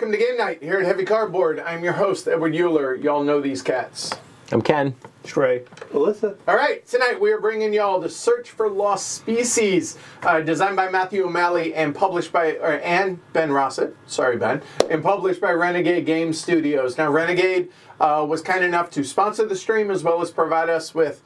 welcome to Game Night here at Heavy Cardboard. I'm your host, Edward Euler. Y'all know these cats. I'm Ken. Trey. Alyssa. All right, tonight we are bringing y'all The Search for Lost Species, designed by Matthew O'Malley and published by, and Ben Rossett, sorry Ben, and published by Renegade Game Studios. Now, Renegade was kind enough to sponsor the stream as well as provide us with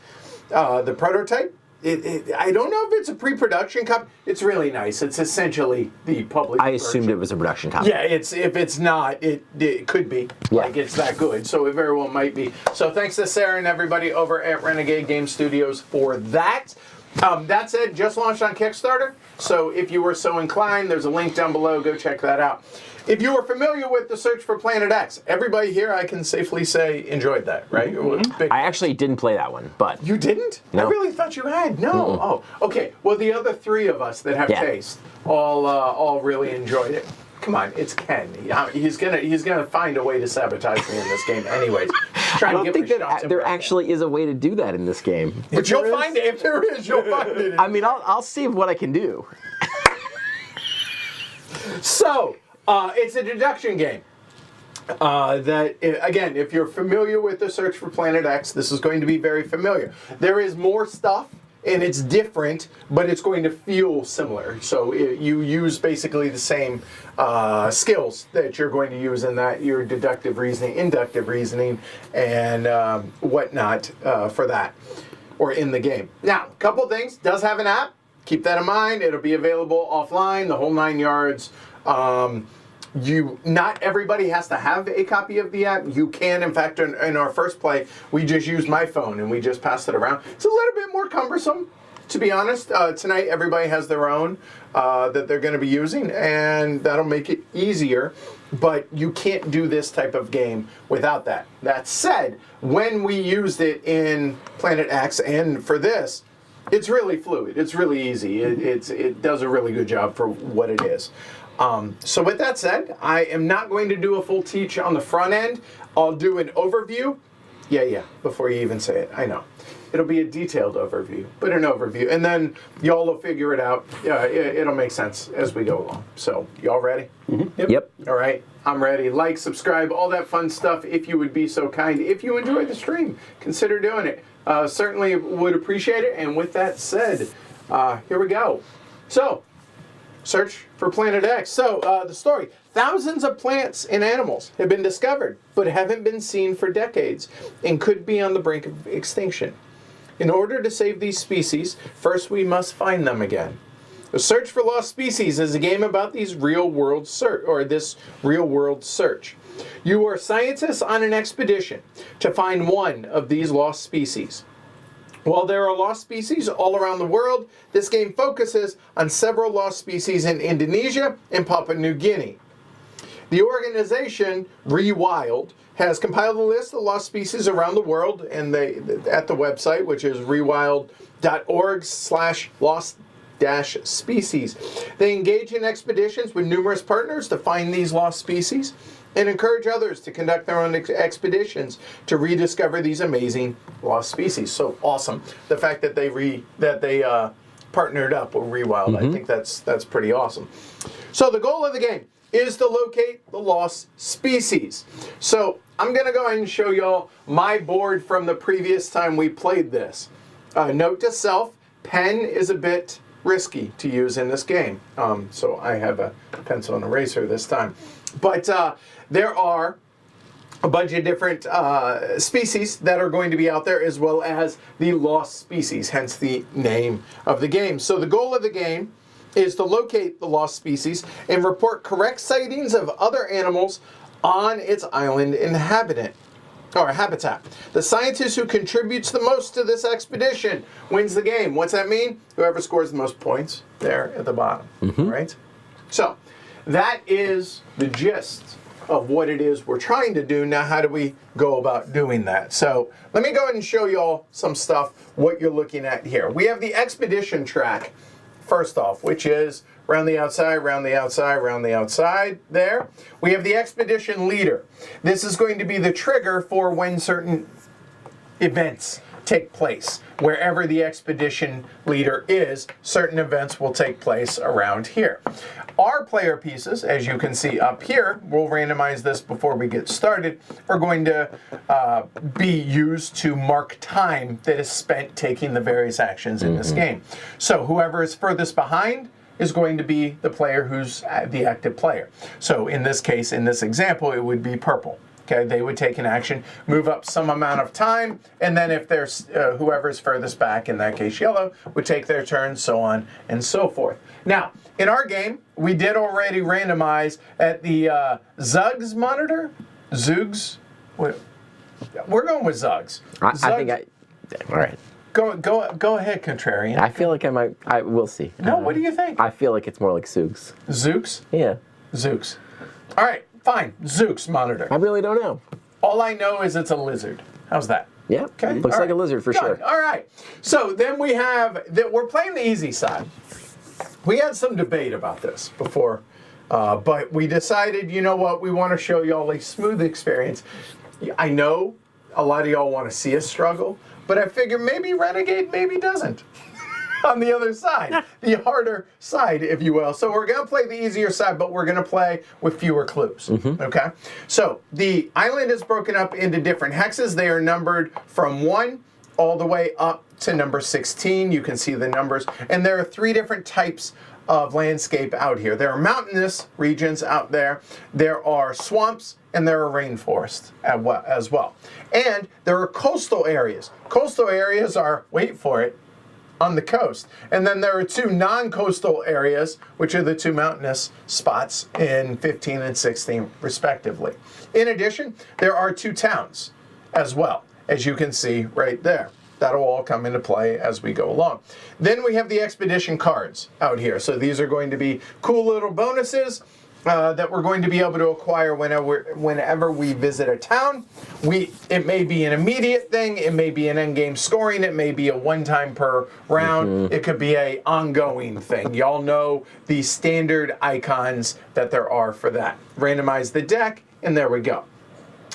the prototype. I don't know if it's a pre-production copy. It's really nice. It's essentially the public I assumed version. it was a production copy. Yeah, if it's not, it could be. Yeah. Like, it's that good. So it very well might be. So thanks to Sarah and everybody over at Renegade Game Studios for that. That said, just launched on Kickstarter. So if you were so inclined, there's a link down below. Go check that out. If you were familiar with The Search for Planet X, everybody here, I can safely say, enjoyed that, right? Mm-hmm. I actually didn't play that one, but... You didn't? No. I really thought you had. No. Mm-mm. Oh, okay. Well, the other three of us that have taste all really enjoyed it. Come on, it's Ken. He's gonna find a way to sabotage me in this game, anyways. I don't think that there actually is a way to do that in this game. But you'll find it. If there is, you'll find it. I mean, I'll see what I can do. So, it's a deduction game. That, again, if you're familiar with The Search for Planet X, this is going to be very familiar. There is more stuff, and it's different, but it's going to feel similar. So you use basically the same skills that you're going to use in that, your deductive reasoning, inductive reasoning, and whatnot for that, or in the game. Now, a couple things. Does have an app. Keep that in mind. It'll be available offline, the whole 9 yards. Not everybody has to have a copy of the app. You can, in fact, in our first play, we just used my phone and we just passed it around. It's a little bit more cumbersome, to be honest. Tonight, everybody has their own that they're going to be using, and that'll make it easier. But you can't do this type of game without that. That said, when we used it in Planet X and for this, it's really fluid. It's really easy. It does a really good job for what it is. So with that said, I am not going to do a full teach on the front end. I'll do an overview. Yeah, before you even say it. I know. It'll be a detailed overview, but an overview. And then y'all will figure it out. Yeah, it'll make sense as we go along. So, y'all ready? Mm-hmm. Yep. All right. I'm ready. Like, subscribe, all that fun stuff if you would be so kind. If you enjoyed the stream, consider doing it. Certainly would appreciate it. And with that said, here we go. So, Search for Planet X. So, the story. Thousands of plants and animals have been discovered, but haven't been seen for decades and could be on the brink of extinction. In order to save these species, first we must find them again. The Search for Lost Species is a game about this real-world search. You are scientists on an expedition to find one of these lost species. While there are lost species all around the world, this game focuses on several lost species in Indonesia and Papua New Guinea. The organization Rewild has compiled a list of lost species around the world, and at the website, which is rewild.org/lost-species. They engage in expeditions with numerous partners to find these lost species and encourage others to conduct their own expeditions to rediscover these amazing lost species. So awesome. The fact that they partnered up with Rewild, I think that's pretty awesome. So the goal of the game is to locate the lost species. So I'm going to go ahead and show y'all my board from the previous time we played this. Note to self, pen is a bit risky to use in this game. So I have a pencil and eraser this time. But there are a bunch of different species that are going to be out there, as well as the lost species, hence the name of the game. So the goal of the game is to locate the lost species and report correct sightings of other animals on its island habitat. The scientist who contributes the most to this expedition wins the game. What's that mean? Whoever scores the most points there at the bottom, right? So that is the gist of what it is we're trying to do. Now, how do we go about doing that? So let me go ahead and show you all some stuff, what you're looking at here. We have the expedition track, first off, which is around the outside, around the outside, around the outside there. We have the expedition leader. This is going to be the trigger for when certain events take place. Wherever the expedition leader is, certain events will take place around here. Our player pieces, as you can see up here, we'll randomize this before we get started, are going to be used to mark time that is spent taking the various actions in this game. So whoever is furthest behind is going to be the player who's the active player. So in this case, in this example, it would be purple. Okay, they would take an action, move up some amount of time, and then if there's whoever's furthest back, in that case yellow, would take their turn, so on and so forth. Now, in our game, we did already randomize at the Zugs monitor. Zugs? We're going with Zugs. I think all right. Go ahead, Contrarian. I feel like we'll see. No, what do you think? I feel like it's more like Zooks. Zooks? Yeah. Zooks. All right, fine. Zooks monitor. I really don't know. All I know is it's a lizard. How's that? Yeah. Okay. Looks like a lizard for sure. All right. So then we have that we're playing the easy side. We had some debate about this before, but we decided, you know what, we want to show y'all a smooth experience. I know a lot of y'all want to see us struggle, but I figure maybe Renegade maybe doesn't. On the other side, the harder side, if you will. So we're going to play the easier side, but we're going to play with fewer clues. Okay? So the island is broken up into different hexes. They are numbered from 1 all the way up to number 16. You can see the numbers. And there are 3 different types of landscape out here. There are mountainous regions out there. There are swamps, and there are rainforests as well. And there are coastal areas. Coastal areas are, wait for it, on the coast. And then there are 2 non-coastal areas, which are the 2 mountainous spots in 15 and 16, respectively. In addition, there are 2 towns as well, as you can see right there. That'll all come into play as we go along. Then we have the expedition cards out here. So these are going to be cool little bonuses that we're going to be able to acquire whenever we visit a town. It may be an immediate thing, it may be an endgame scoring, it may be a one-time per round, it could be a ongoing thing. Y'all know the standard icons that there are for that. Randomize the deck, and there we go.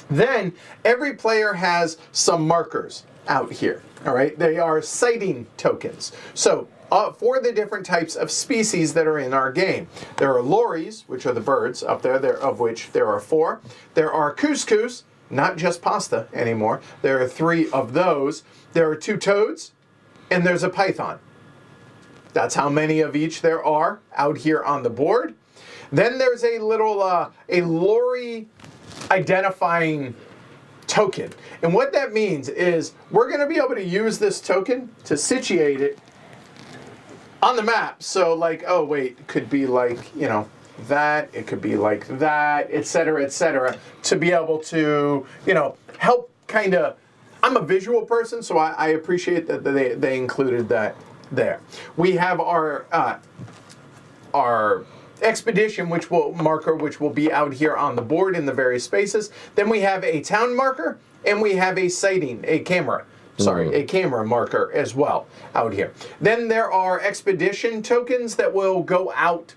Then every player has some markers out here. All right, they are sighting tokens. So for the different types of species that are in our game. There are lories, which are the birds up there, of which there are 4. There are couscous, not just pasta anymore. There are 3 of those. There are 2 toads, and there's a python. That's how many of each there are out here on the board. Then there's a little a lorry identifying token. And what that means is we're going to be able to use this token to situate it on the map. So like, oh wait, it could be like, you know, that, it could be like that, etc., to be able to, you know, help kind of, I'm a visual person, so I appreciate that they included that there. We have our expedition, which will be out here on the board in the various spaces. Then we have a town marker, and we have a sighting, a camera marker as well out here. Then there are expedition tokens that will go out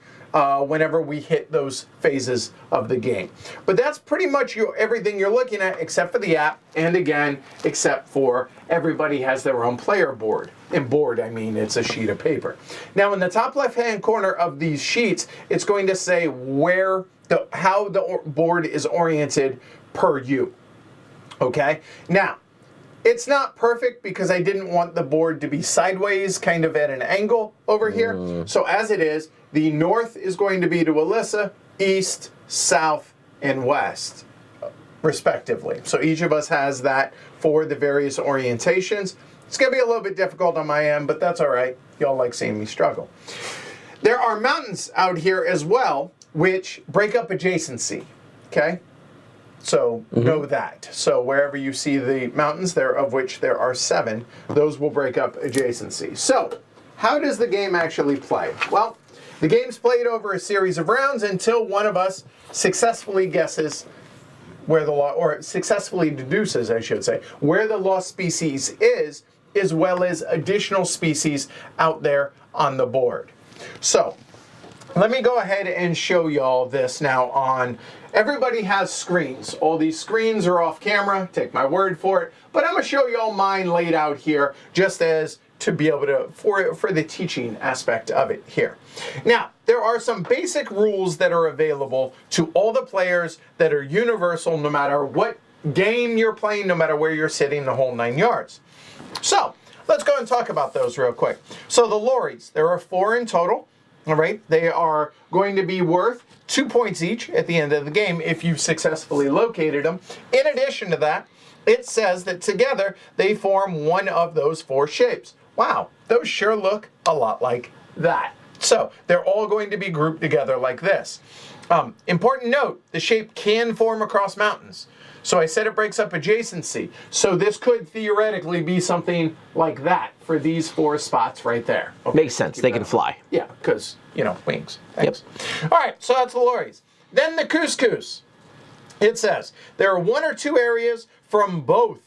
whenever we hit those phases of the game. But that's pretty much everything you're looking at, except for the app, and again, except for everybody has their own player board. And board, I mean, it's a sheet of paper. Now, in the top left-hand corner of these sheets, it's going to say how the board is oriented per you. Okay? Now, it's not perfect because I didn't want the board to be sideways, kind of at an angle over here. So as it is, the north is going to be to Alyssa, east, south, and west, respectively. So each of us has that for the various orientations. It's going to be a little bit difficult on my end, but that's all right. Y'all like seeing me struggle. There are mountains out here as well, which break up adjacency, okay? So know that. So wherever you see the mountains, of which there are 7, those will break up adjacency. So how does the game actually play? Well, the game's played over a series of rounds until one of us successfully guesses where successfully deduces, I should say, where the lost species is, as well as additional species out there on the board. So let me go ahead and show y'all this now on everybody has screens. All these screens are off camera, take my word for it. But I'm going to show you all mine laid out here just as to be able to, for the teaching aspect of it here. Now, there are some basic rules that are available to all the players that are universal no matter what game you're playing, no matter where you're sitting, the whole 9 yards. So, let's go and talk about those real quick. So the lorries, there are 4 in total. All right, they are going to be worth 2 points each at the end of the game if you've successfully located them. In addition to that, it says that together they form one of those 4 shapes. Wow, those sure look a lot like that. So they're all going to be grouped together like this. Important note, the shape can form across mountains. So I said it breaks up adjacency. So this could theoretically be something like that for these 4 spots right there. Okay, makes sense. They can fly. Yeah, because, wings. Thanks. Yep. All right, so that's the lorries. Then the couscous. It says there are 1 or 2 areas from both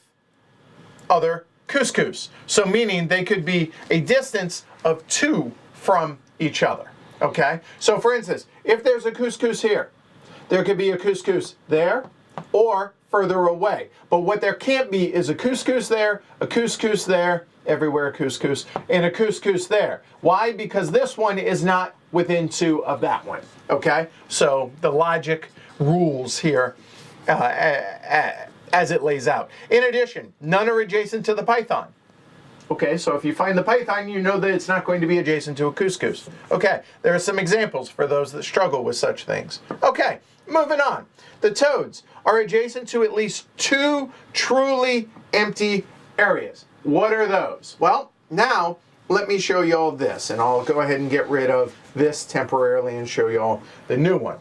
other couscous. So meaning they could be a distance of 2 from each other. Okay? So for instance, if there's a couscous here, there could be a couscous there or further away. But what there can't be is a couscous there, everywhere a couscous, and a couscous there. Why? Because this one is not within 2 of that one. Okay? So the logic rules here as it lays out. In addition, none are adjacent to the python. Okay, so if you find the python, you know that it's not going to be adjacent to a couscous. Okay, there are some examples for those that struggle with such things. Okay, moving on. The toads are adjacent to at least 2 truly empty areas. What are those? Well, now let me show you all this, and I'll go ahead and get rid of this temporarily and show you all the new one.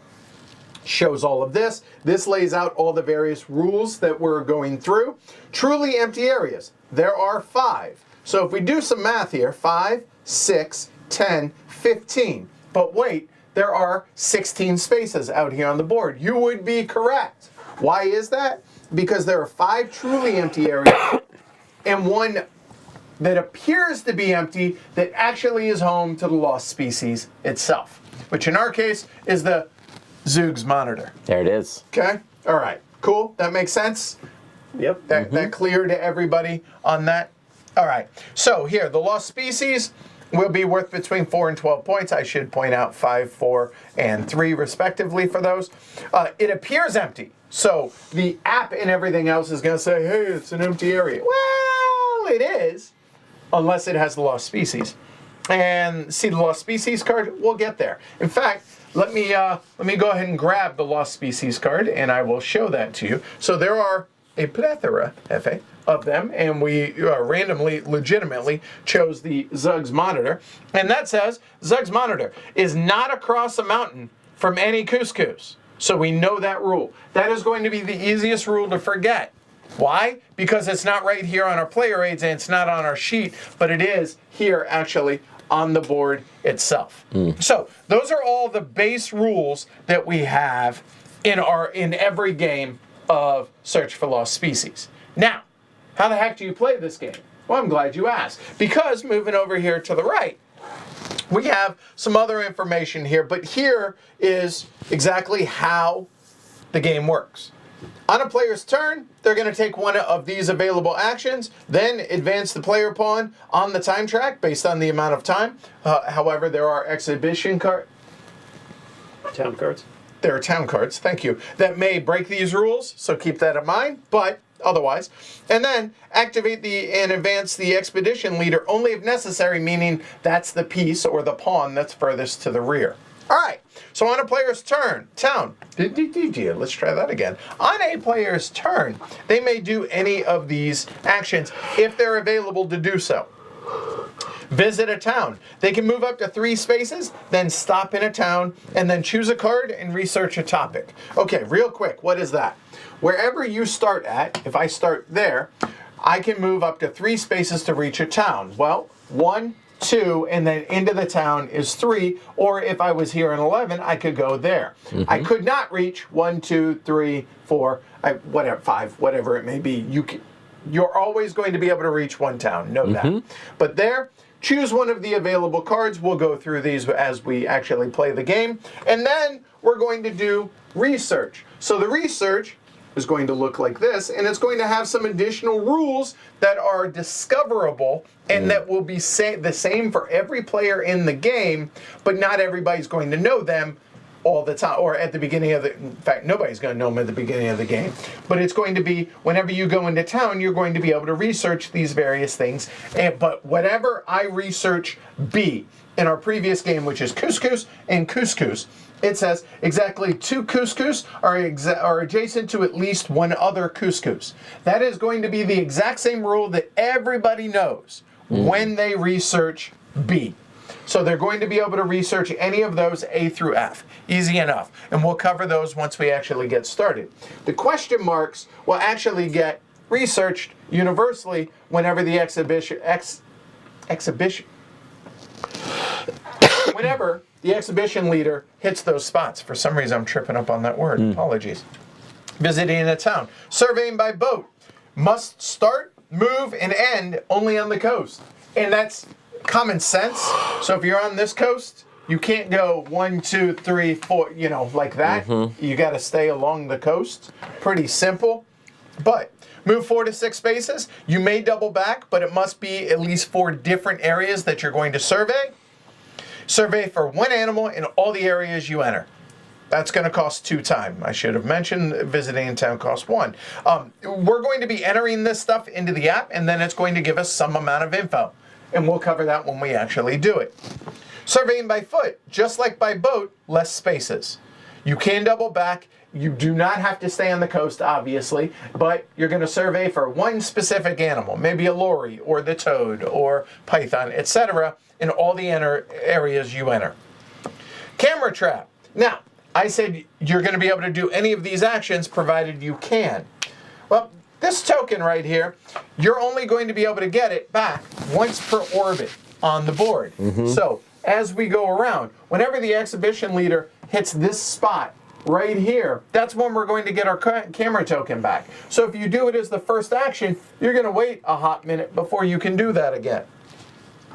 Shows all of this. This lays out all the various rules that we're going through. Truly empty areas. There are 5. So if we do some math here, 5, 6, 10, 15. But wait, there are 16 spaces out here on the board. You would be correct. Why is that? Because there are 5 truly empty areas and 1 that appears to be empty that actually is home to the lost species itself, which in our case is the Zug's monitor. There it is. Okay? All right. Cool? That makes sense? Yep. That clear to everybody on that? All right. So here, the lost species will be worth between 4 and 12 points. I should point out 5, 4, and 3 respectively for those. It appears empty. So the app and everything else is going to say, hey, it's an empty area. Well, it is, unless it has the lost species. And see the lost species card? We'll get there. In fact, let me go ahead and grab the lost species card, and I will show that to you. So there are a plethora, F.A., of them, and we randomly, legitimately chose the Zug's monitor. And that says, Zug's monitor is not across a mountain from any couscous. So we know that rule. That is going to be the easiest rule to forget. Why? Because it's not right here on our player aids, and it's not on our sheet, but it is here actually on the board itself. So those are all the base rules that we have in every game of Search for Lost Species. Now, how the heck do you play this game? Well, I'm glad you asked. Because moving over here to the right, we have some other information here, but here is exactly how the game works. On a player's turn, they're going to take one of these available actions, then advance the player pawn on the time track based on the amount of time. However, there are exhibition cards. Town cards. There are town cards, thank you, that may break these rules, so keep that in mind, but otherwise. And then activate and advance the expedition leader only if necessary, meaning that's the piece or the pawn that's furthest to the rear. All right, so on a player's turn, let's try that again. On a player's turn, they may do any of these actions if they're available to do so. Visit a town. They can move up to 3 spaces, then stop in a town, and then choose a card and research a topic. Okay, real quick, what is that? Wherever you start at, if I start there, I can move up to 3 spaces to reach a town. Well, 1, 2, and then into the town is 3, or if I was here in 11, I could go there. I could not reach 1, 2, 3, 4, 5, whatever it may be. You're always going to be able to reach one town, know that. But there, choose one of the available cards. We'll go through these as we actually play the game. And then we're going to do research. So the research is going to look like this, and it's going to have some additional rules that are discoverable and that will be the same for every player in the game, but not everybody's going to know them all the time, or at the beginning of in fact, nobody's going to know them at the beginning of the game. But it's going to be, whenever you go into town, you're going to be able to research these various things. But whatever I research B in our previous game, which is couscous and couscous, it says exactly 2 couscous are adjacent to at least 1 other couscous. That is going to be the exact same rule that everybody knows when they research B. So they're going to be able to research any of those A through F. Easy enough. And we'll cover those once we actually get started. The question marks will actually get researched universally whenever the whenever the exhibition leader hits those spots. For some reason, I'm tripping up on that word. Apologies. Visiting a town. Surveying by boat. Must start, move, and end only on the coast. And that's common sense. So if you're on this coast, you can't go 1, 2, 3, 4, like that. You got to stay along the coast. Pretty simple. But move 4 to 6 spaces. You may double back, but it must be at least 4 different areas that you're going to survey. Survey for 1 animal in all the areas you enter. That's going to cost 2 time. I should have mentioned visiting in town costs 1. We're going to be entering this stuff into the app, and then it's going to give us some amount of info. And we'll cover that when we actually do it. Surveying by foot, just like by boat, less spaces. You can double back. You do not have to stay on the coast, obviously, but you're going to survey for 1 specific animal, maybe a lory or the toad or python, etc., in all the areas you enter. Camera trap. Now, I said you're going to be able to do any of these actions provided you can. Well, this token right here, you're only going to be able to get it back once per orbit on the board. So as we go around, whenever the exhibition leader hits this spot right here, that's when we're going to get our camera token back. So if you do it as the first action, you're going to wait a hot minute before you can do that again.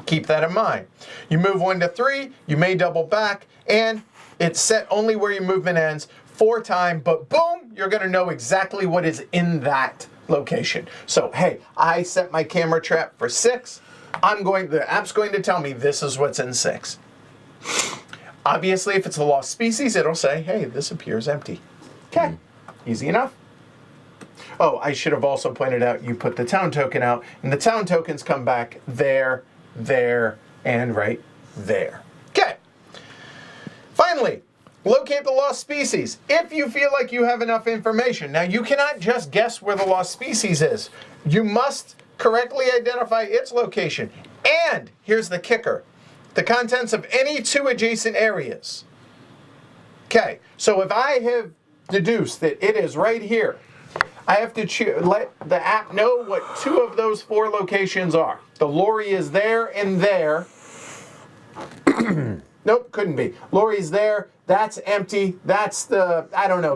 Keep that in mind. You move 1 to 3, you may double back, and it's set only where your movement ends 4 times, but boom, you're going to know exactly what is in that location. So, hey, I set my camera trap for 6. The app's going to tell me this is what's in 6. Obviously, if it's a lost species, it'll say, hey, this appears empty. Okay, easy enough. Oh, I should have also pointed out you put the town token out, and the town tokens come back there, and right there. Okay. Finally, locate the lost species. If you feel like you have enough information. Now, you cannot just guess where the lost species is. You must correctly identify its location. And here's the kicker. The contents of any 2 adjacent areas. Okay, so if I have deduced that it is right here, I have to let the app know what 2 of those 4 locations are. The lorry is there and there. Nope, couldn't be. Lorry's there, that's empty, that's the,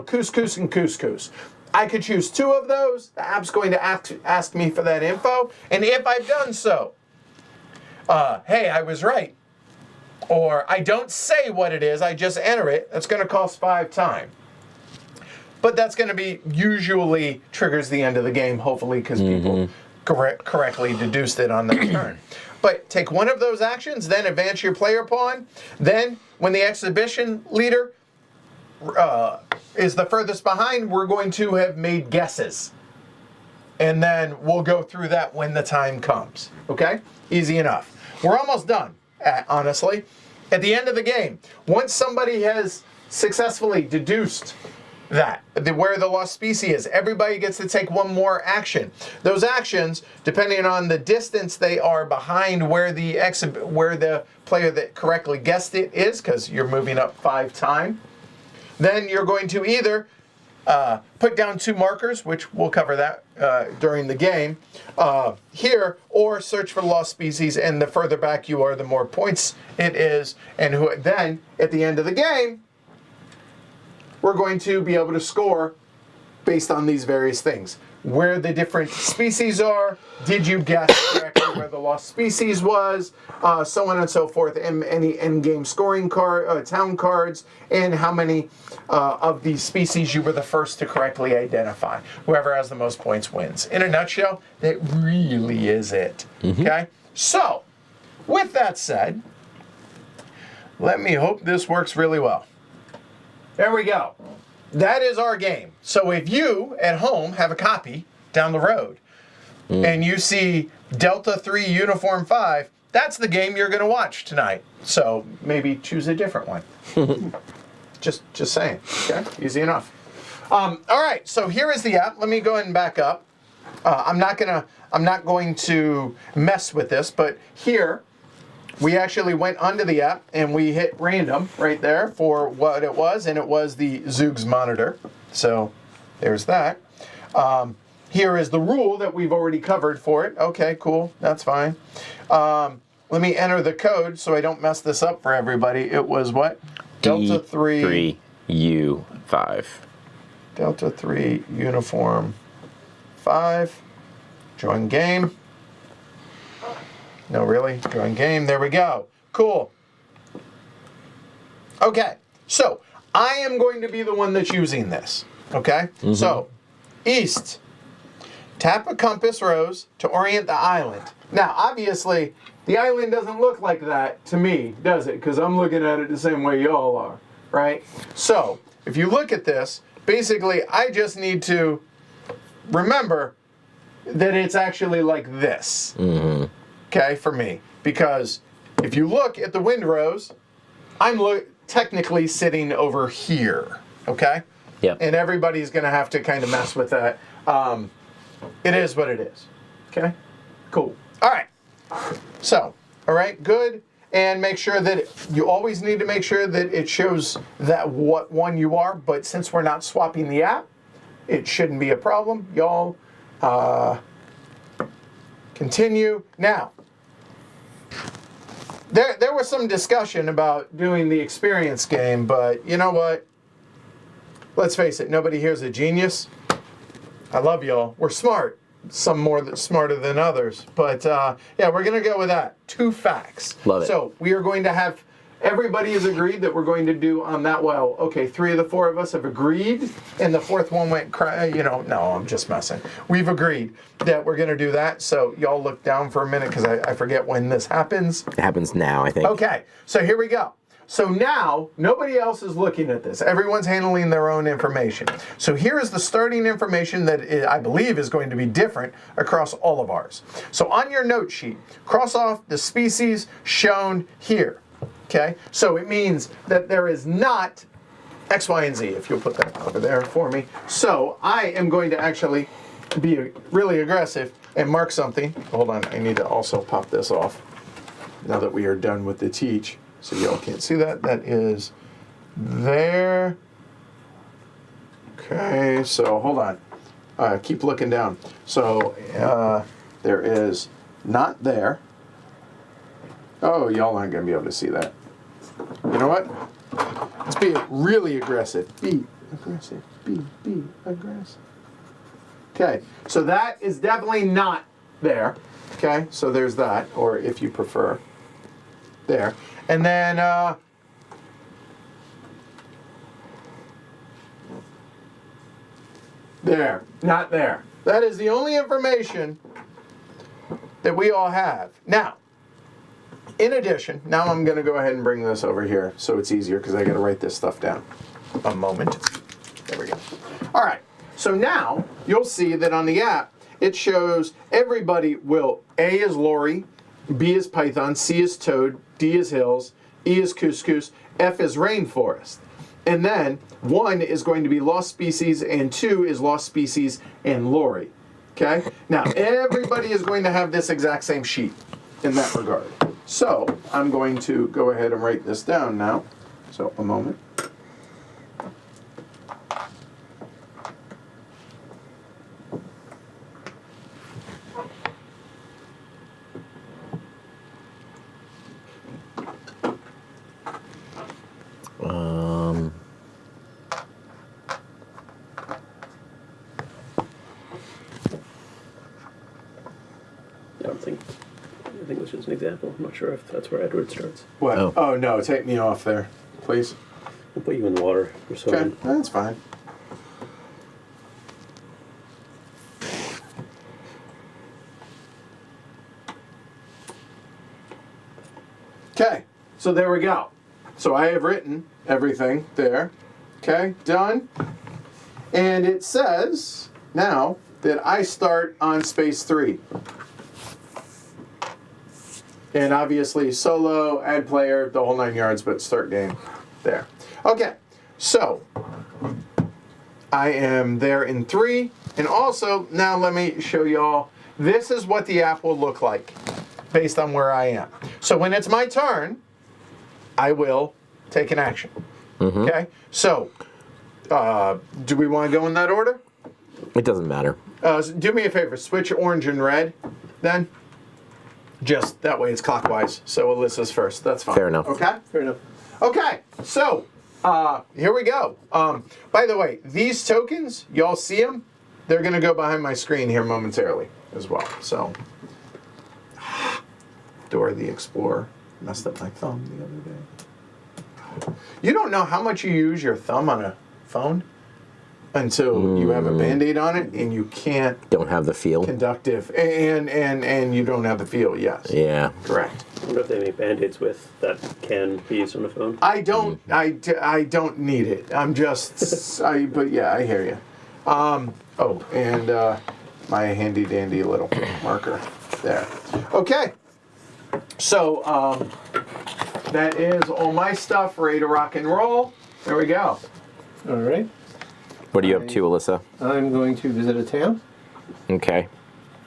couscous and couscous. I could choose 2 of those. The app's going to ask me for that info. And if I've done so, hey, I was right. Or I don't say what it is, I just enter it. That's going to cost 5 time. But that's going to be, usually triggers the end of the game, hopefully, because people correctly deduced it on the turn. But take 1 of those actions, then advance your player pawn. Then, when the exhibition leader is the furthest behind, we're going to have made guesses. And then we'll go through that when the time comes. Okay? Easy enough. We're almost done, honestly. At the end of the game, once somebody has successfully deduced where the lost species is, everybody gets to take 1 more action. Those actions, depending on the distance they are behind where the player that correctly guessed it is, because you're moving up 5 times, then you're going to either put down 2 markers, which we'll cover that during the game, here, or search for the lost species, and the further back you are, the more points it is, and then, at the end of the game, we're going to be able to score based on these various things. Where the different species are, did you guess correctly where the lost species was, so on and so forth, and any end-game scoring town cards, and how many of these species you were the first to correctly identify. Whoever has the most points wins. In a nutshell, that really is it. Okay? So, with that said, let me hope this works really well. There we go. That is our game. So if you at home have a copy down the road and you see Delta 3 Uniform 5, that's the game you're going to watch tonight. So maybe choose a different one. just saying. Okay, easy enough. All right, so here is the app. Let me go ahead and back up. I'm not going to mess with this, but here we actually went onto the app and we hit random right there for what it was, and it was the Zoogs monitor. So there's that. Here is the rule that we've already covered for it. Okay, cool. That's fine. Let me enter the code so I don't mess this up for everybody. It was what? Delta 3 U5. Delta 3 Uniform 5. Join game. No, really? Join game. There we go. Cool. Okay. So, I am going to be the one that's using this. Okay? So, east. Tap a compass rose to orient the island. Now, obviously, the island doesn't look like that to me, does it? Because I'm looking at it the same way y'all are, right? So, if you look at this, basically, I just need to remember that it's actually like this. Okay, for me. Because if you look at the windrows, I'm technically sitting over here. Okay? Yep. And everybody's going to have to kind of mess with that. It is what it is. Okay? Cool. All right. So, all right, good. And make sure that you always need to make sure that it shows that what one you are. But since we're not swapping the app, it shouldn't be a problem. Y'all continue. Now, there was some discussion about doing the experience game, but you know what? Let's face it, nobody here's a genius. I love y'all. We're smart. Some more smarter than others. But yeah, we're going to go with that. 2 facts. Love it. So we are going to have, everybody has agreed that we're going to do on that. Well, okay, 3 of the 4 of us have agreed, and the 4th one went, no, I'm just messing. We've agreed that we're going to do that. So y'all look down for a minute because I forget when this happens. It happens now, I think. Okay, so here we go. So now, nobody else is looking at this. Everyone's handling their own information. So here is the starting information that I believe is going to be different across all of ours. So on your note sheet, cross off the species shown here. Okay? So it means that there is not X, Y, and Z, if you'll put that over there for me. So I am going to actually be really aggressive and mark something. Hold on, I need to also pop this off now that we are done with the teach. So y'all can't see that. That is there. Okay, so hold on. Keep looking down. So there is not there. Oh, y'all aren't going to be able to see that. You know what? Let's be really aggressive. Be aggressive. Be aggressive. Okay, so that is definitely not there. Okay, so there's that, or if you prefer, there. And then, there, not there. That is the only information that we all have. Now, in addition, now I'm going to go ahead and bring this over here so it's easier because I got to write this stuff down. A moment. There we go. All right. So now you'll see that on the app, it shows everybody will, A is Lori, B is Python, C is Toad, D is Hills, E is Couscous, F is Rainforest. And then 1 is going to be Lost Species, and 2 is Lost Species and Lori. Okay? Now, everybody is going to have this exact same sheet in that regard. So, I'm going to go ahead and write this down now. So, a moment. I don't think was just an example. I'm not sure if that's where Edward starts. What? Oh. Oh, no, take me off there, please. We'll put you in the water for Okay, swimming. that's fine. Okay, so there we go. So I have written everything there. Okay, done. And it says now that I start on space 3. And obviously solo, add player, the whole 9 yards, but start game there. Okay, so I am there in 3. And also, now let me show y'all, this is what the app will look like based on where I am. So when it's my turn, I will take an action. Okay, so do we want to go in that order? It doesn't matter. Do me a favor, switch orange and red then. Just that way it's clockwise. So Alyssa's first. That's fine. Fair enough. Okay? Fair enough. Okay, so here we go. By the way, these tokens, y'all see them? They're going to go behind my screen here momentarily as well. So, Dora the Explorer messed up my thumb the other day. You don't know how much you use your thumb on a phone until you have a Band-Aid on it and you can't Don't have the feel. conductive and you don't have the feel. Yes. Yeah. Correct. I wonder if they make Band-Aids with that can be used on the phone. I don't. I don't need it. I'm just. But yeah, I hear you. Oh, and my handy dandy little marker there. Okay. So that is all my stuff. Ready to rock and roll. There we go. All right. What are you up to, Alyssa? I'm going to visit a town. Okay.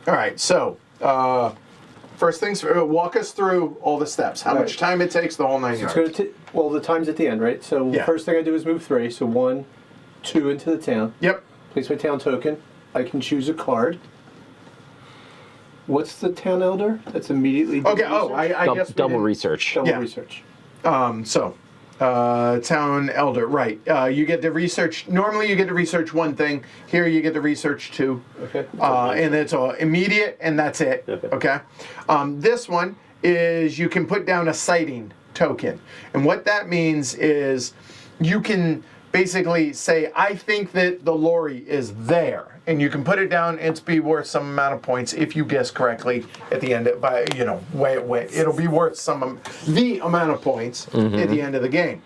All right. So first things. Walk us through all the steps. How much time it takes. The whole 9 It's yards. going to well, the time's at the end, right? So Yeah. the first thing I do is move 3. So 1, 2 into the town. Yep. Place my town token. I can choose a card. What's the town elder? That's immediately. Okay. Oh, I guess we Double didn't- research. Double yeah. research. Town elder, right. You get to research, normally you get to research one thing. Here you get to research 2. Okay. And it's all immediate and that's it. Okay. This one is you can put down a sighting token. And what that means is you can basically say, I think that the lorry is there. And you can put it down and it's be worth some amount of points if you guess correctly at the end of, by, you know, it'll be worth the amount of points at the end of the game.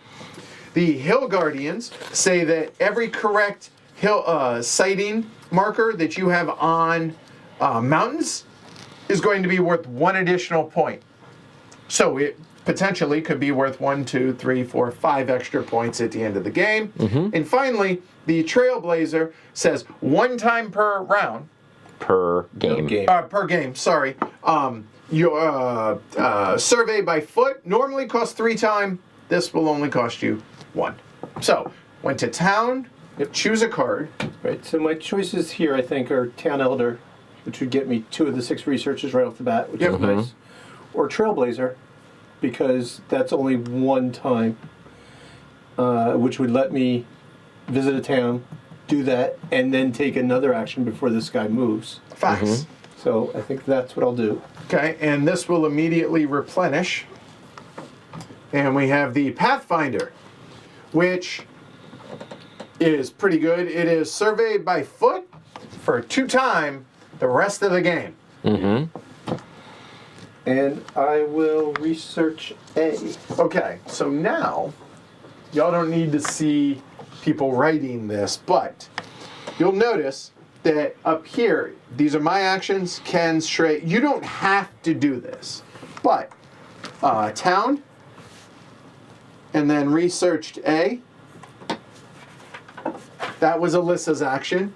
The Hill Guardians say that every correct hill sighting marker that you have on mountains is going to be worth 1 additional point. So it potentially could be worth 1, 2, 3, 4, 5 extra points at the end of the game. And finally, the Trailblazer says 1 time per round. Per game. Per game, sorry. Your survey by foot normally costs 3 times. This will only cost you 1. So, went to town, choose a card. Right. So my choices here, I think, are town elder, which would get me 2 of the 6 researches right off the bat, which is nice. Or Trailblazer, because that's only 1 time, which would let me visit a town, do that, and then take another action before this guy moves. Facts. So I think that's what I'll do. Okay, and this will immediately replenish. And we have the Pathfinder, which is pretty good. It is surveyed by foot for 2 times the rest of the game. And I will research A. Okay, so now, y'all don't need to see people writing this, but you'll notice that up here, these are my actions, Ken's, Shrey. You don't have to do this, but town, and then researched A. That was Alyssa's action,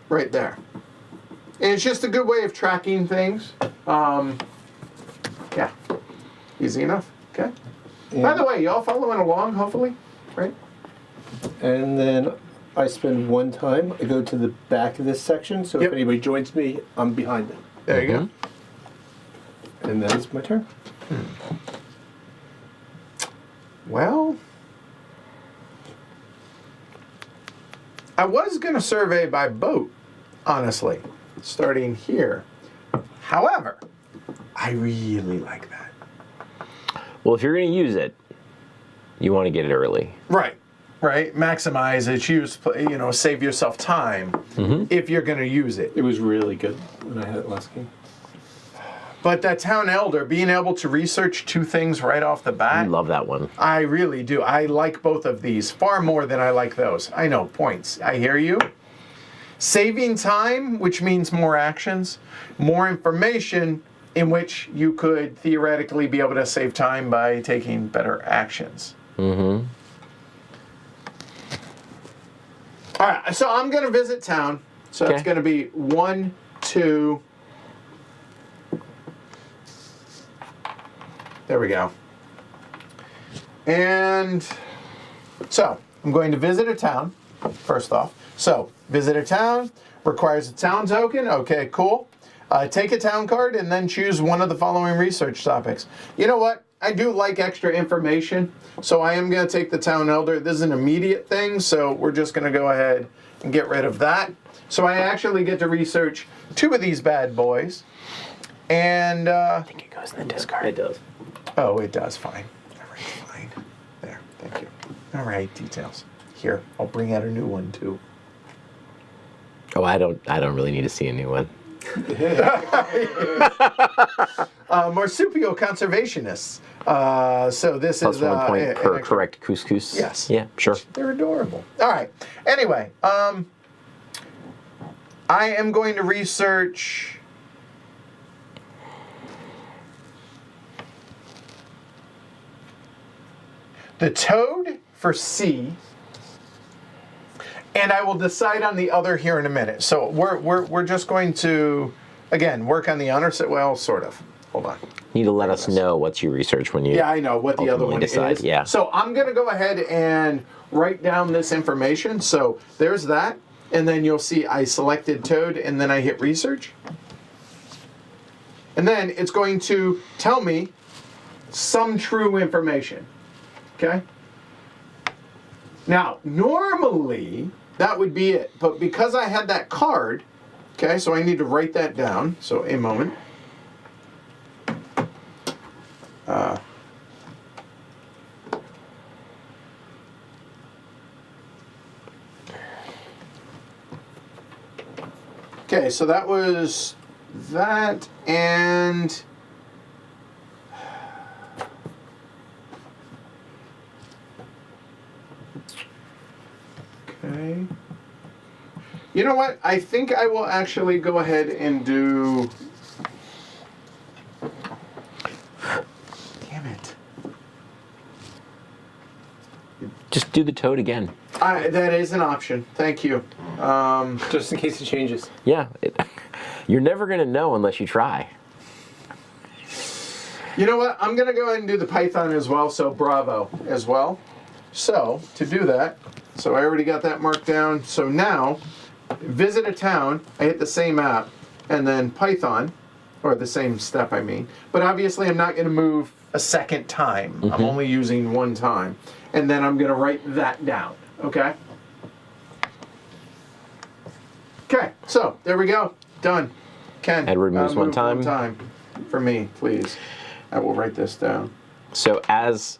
right there. And it's just a good way of tracking things. Yeah, easy enough, okay? By the way, y'all following along, hopefully, right? And then I spend 1 time. I go to the back of this section, so if anybody joins me, I'm behind them. There you go. And that is my turn. Well, I was going to survey by boat, honestly, starting here. However, I really like that. Well, if you're going to use it, you want to get it early. Right. Maximize its use, save yourself time if you're going to use it. It was really good when I had it last game. But that Town Elder, being able to research 2 things right off the I bat, love that one. I really do. I like both of these far more than I like those. I know, points. I hear you. Saving time, which means more actions, more information, in which you could theoretically be able to save time by taking better actions. Mm-hmm. All right, so I'm going to visit town. So that's going to be 1, 2. There we go. And so I'm going to visit a town, first off. So visit a town, requires a town token. Okay, cool. Take a town card and then choose one of the following research topics. You know what? I do like extra information, so I am going to take the Town Elder. This is an immediate thing, so we're just going to go ahead and get rid of that. So I actually get to research 2 of these bad boys. And I think it goes in the discard. It does. oh, it does. Fine. All right, fine. There. Thank you. All right, details. Here, I'll bring out a new one too. Oh, I don't really need to see a new one. Marsupial conservationists. So this Plus is 1 point per an correct couscous. Yes. Yeah, sure. They're adorable. All right. Anyway, I am going to research the toad for C, and I will decide on the other here in a minute. So we're just going to, again, work on the honor set. Well, sort of. Hold on. You need to let us know what you research when you. Yeah, I know what the other one decide, is. Yeah. So I'm going to go ahead and write down this information. So there's that. And then you'll see I selected Toad, and then I hit research. And then it's going to tell me some true information. Okay? Now, normally that would be it. But because I had that card, okay, so I need to write that down. So a moment. Okay, so that was that, and okay. You know what? I think I will actually go ahead and do. Damn it. Just do the toad again. That is an option. Thank you. Just in case it changes. Yeah. You're never going to know unless you try. You know what? I'm going to go ahead and do the Python as well, so Bravo as well. So, to do that, so I already got that marked down. So now, visit a town, I hit the same app, and then Python, or the same step I mean. But obviously I'm not going to move a second time. Mm-hmm. I'm only using 1 time. And then I'm going to write that down, okay? Okay, so there we go. Done. Ken. Edward moves move 1 time. 1 time for me, please. I will write this down. So as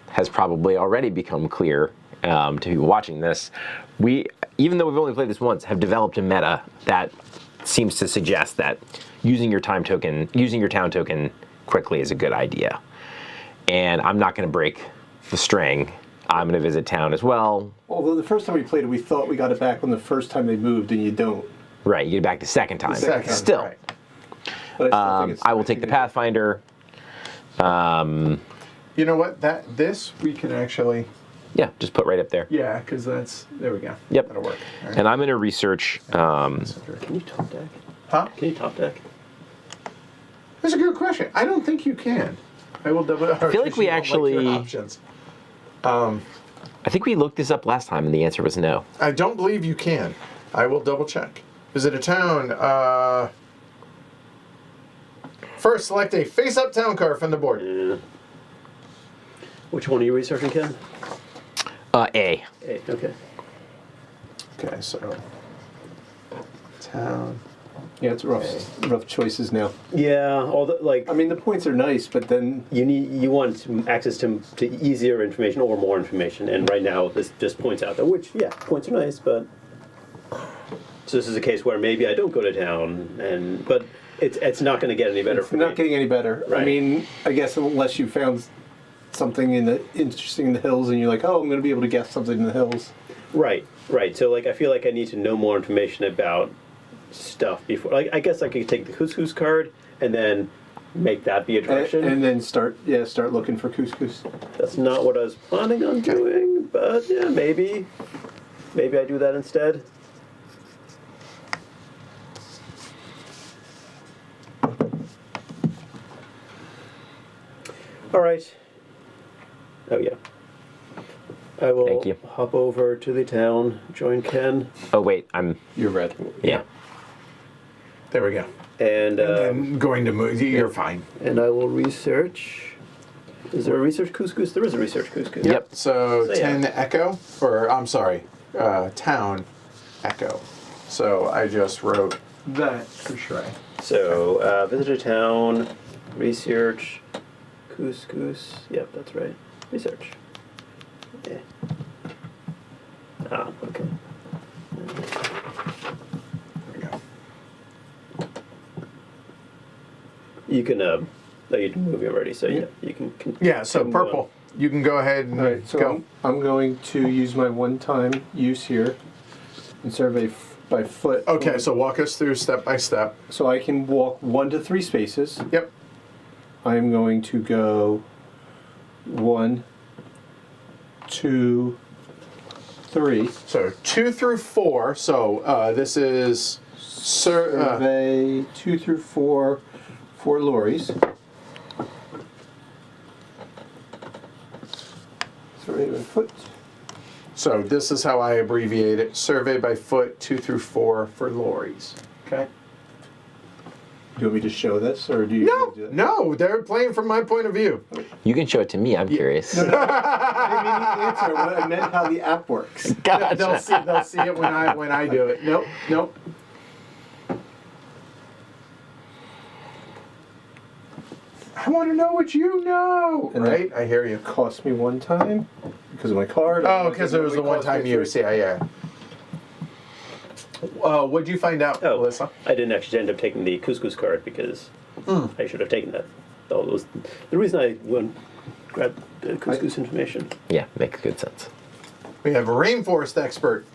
has probably already become clear to people watching this, we, even though we've only played this once, have developed a meta that seems to suggest that using your town token quickly is a good idea. And I'm not going to break the string. I'm going to visit town as well. Although the first time we played it, we thought we got it back on the first time they moved, and you don't. Right, you get it back the second time. Second, Still. right. But I still think it's I will take the Pathfinder. You know what? This we can actually. Yeah, just put right up there. Yeah, because that's. There we go. Yep. That'll work. All right. And I'm going to research. Can you top deck? Huh? Can you top deck? That's a good question. I don't think you can. I will double. I feel like we actually- options. I think we looked this up last time, and the answer was no. I don't believe you can. I will double check. Visit a town. First, select a face-up town card from the board. Yeah. Which one are you researching, Ken? A. Okay. Okay, so town. Yeah, it's rough choices now. Yeah, all the like. I mean, the points are nice, but then You want access to easier information or more information, and right now this just points out that points are nice, but so this is a case where maybe I don't go to town, but it's not going to get any better. it's not getting any better. Right. I mean, I guess unless you found something interesting in the hills, and you're like, oh, I'm going to be able to guess something in the hills. Right. So like I feel like I need to know more information about stuff before. Like I guess I could take the couscous card and then make that be a direction. And then start looking for couscous. That's not what I was planning on doing, but yeah, maybe I do that instead. All right. Oh yeah. I will Thank you. hop over to the town, join Ken, Oh wait, You're red. yeah. There we go. and I'm going to move. You're fine. I will research. Is there a research couscous? There is a research couscous. Yep. So So, yeah. 10 Echo, or I'm sorry, Town Echo. So I just wrote that for sure. So, visit a town, research, couscous. Yep, that's right. Research. Yeah. Ah, okay. There we go. You can, you did movie already, so yeah, you can. Yeah, so can, purple. You can go ahead and All right, so go. I'm going to use my one-time use here and survey by foot. Okay, so walk us through step by step. So I can walk 1 to 3 spaces. Yep. I'm going to go 1, 2, 3. So 2 through 4. So this is Survey 2 through 4 for lorries. Survey by foot. so this is how I abbreviate it. Survey by foot 2 through 4 for lorries. Okay. Do you want me to show this, or do you? No, want to do that? no, they're playing from my point of view. You can show it to me. I'm curious. I didn't mean the answer. I meant how the app works. Gotcha. They'll see it when I do it. Nope. I want to know what you know. And Right? I hear you. Cost me 1 time because of my card. Oh, because it was the one-time use. Yeah. What'd you find out, Oh, Melissa? I didn't actually end up taking the couscous card because I should have taken that. That was the reason I went grab the couscous information. Yeah, makes good sense. We have a rainforest expert.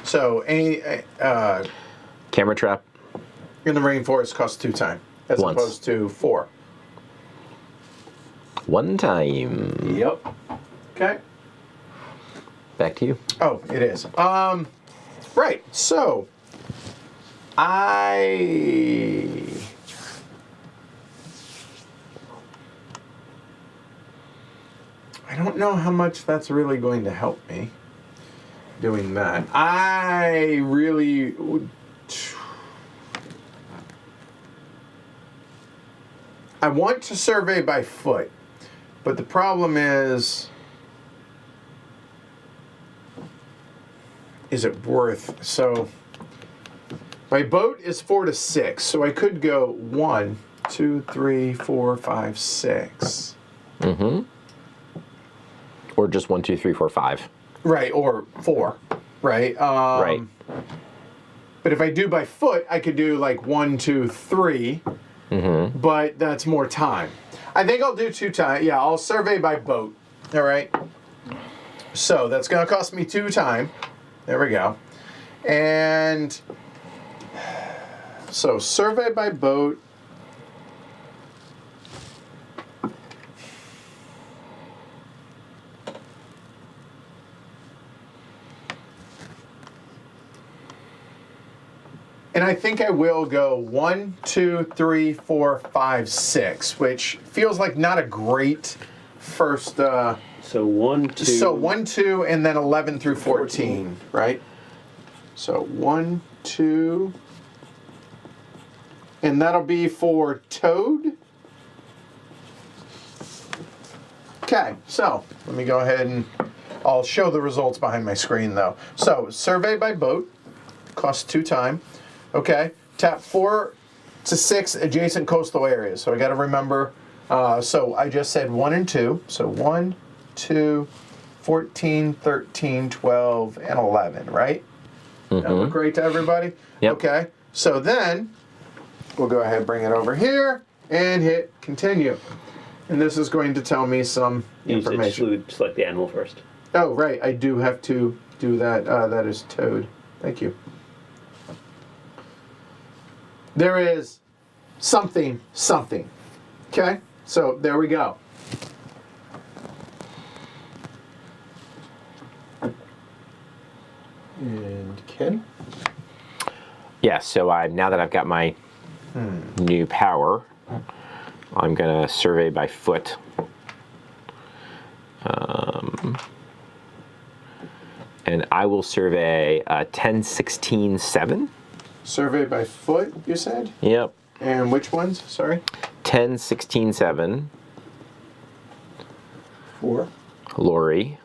So, Camera trap. in the rainforest costs 2 time as Once. opposed to 4. One time. Yep. Okay. Back to you. Oh, it is. Right. So, I don't know how much that's really going to help me doing that. I really would. I want to survey by foot, but the problem is it worth? So my boat is 4 to 6, so I could go 1, 2, 3, 4, 5, 6. Mm-hmm. Or just 1, 2, 3, 4, 5. Right, or 4. Right. Right. But if I do by foot, I could do like 1, 2, 3. Mm-hmm. But that's more time. I think I'll do 2 time. Yeah, I'll survey by boat. All right. So that's going to cost me 2 time. There we go. And so survey by boat. And I think I will go 1, 2, 3, 4, 5, 6, which feels like not a great first. So 1, 2. So 1, 2, and then 11 through 14, right? So 1, 2, and that'll be for Toad. Okay, so let me go ahead and I'll show the results behind my screen though. So survey by boat costs 2 time. Okay, tap 4 to 6 adjacent coastal areas. So I got to remember. So I just said 1 and 2. So 1, 2, 14, 13, 12, and 11, right? That look great to everybody? Yep. Okay. So then we'll go ahead and bring it over here and hit continue. And this is going to tell me some You need to information. select the animal first. Oh, right. I do have to do that. That is toad. Thank you. There is something. Okay? So there we go. And Ken? Yeah, so now that I've got my new power, I'm going to survey by foot. And I will survey 10, 16, 7. Survey by foot, you said? Yep. And which ones? Sorry? 10, 16, 7. 4. Lori.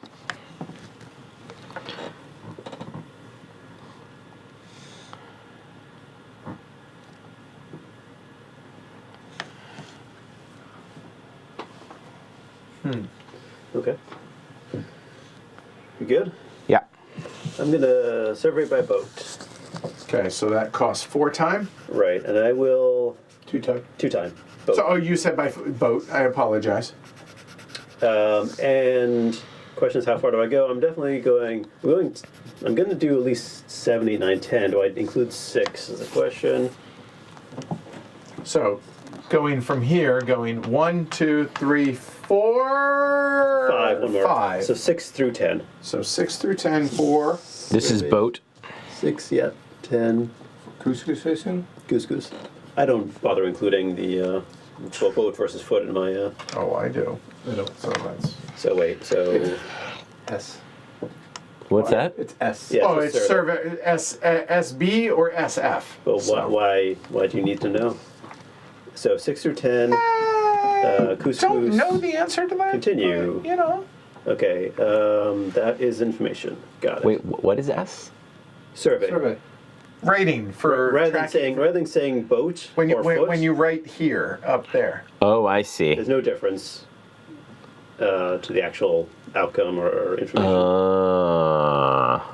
Okay. You good? Yeah. I'm gonna survey by boat. Okay, so that costs 4 time. Right, and I will 2 time. 2 time boat. So, oh, you said by boat. I apologize. And question is, how far do I go? I'm definitely going. I'm going to do at least 7, 8, 9, 10. Do I include 6? Is the question. So, going from here, going 1, 2, 3, 4. 5. One more. 5. So 6 through 10. So 6 through 10, 4. This is boat. 6, yeah. 10. Goose, I assume? Goose. I don't bother including the boat versus foot in my. Oh, I do. I don't. So that's. So wait. So S. What's that? It's S. Yeah. Oh, it's it's survey. SB or SF. But So- why do you need to know? So 6 through 10. Couscous. Don't know the answer to that. Continue. but, you know. Okay. That is information. Got it. Wait, what is S? Survey. Survey. Rating for Rather tracking. than saying boat when you or foot, when you write here up there. Oh, I see. there's no difference to the actual outcome or information.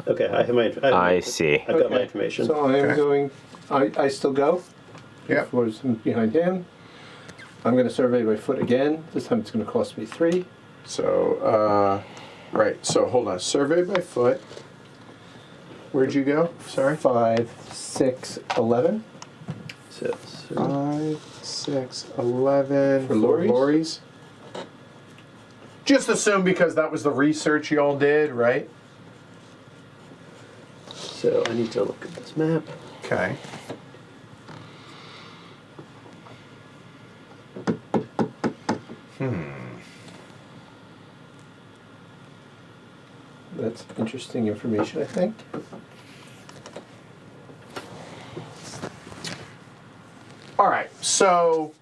Okay, I have my. I see. I've got my Okay. information. So I am Okay. going. I still go. Yep. Was behind him. I'm going to survey by foot again. This time it's going to cost me 3. So right. So hold on. Survey by foot. Where'd you go? Sorry. 5, 6, 11. So, 5, 6, 11 For lorries? lorries. Just assume because that was the research y'all did, right? so I need to look at this map. Okay. That's interesting information, I think. All right. So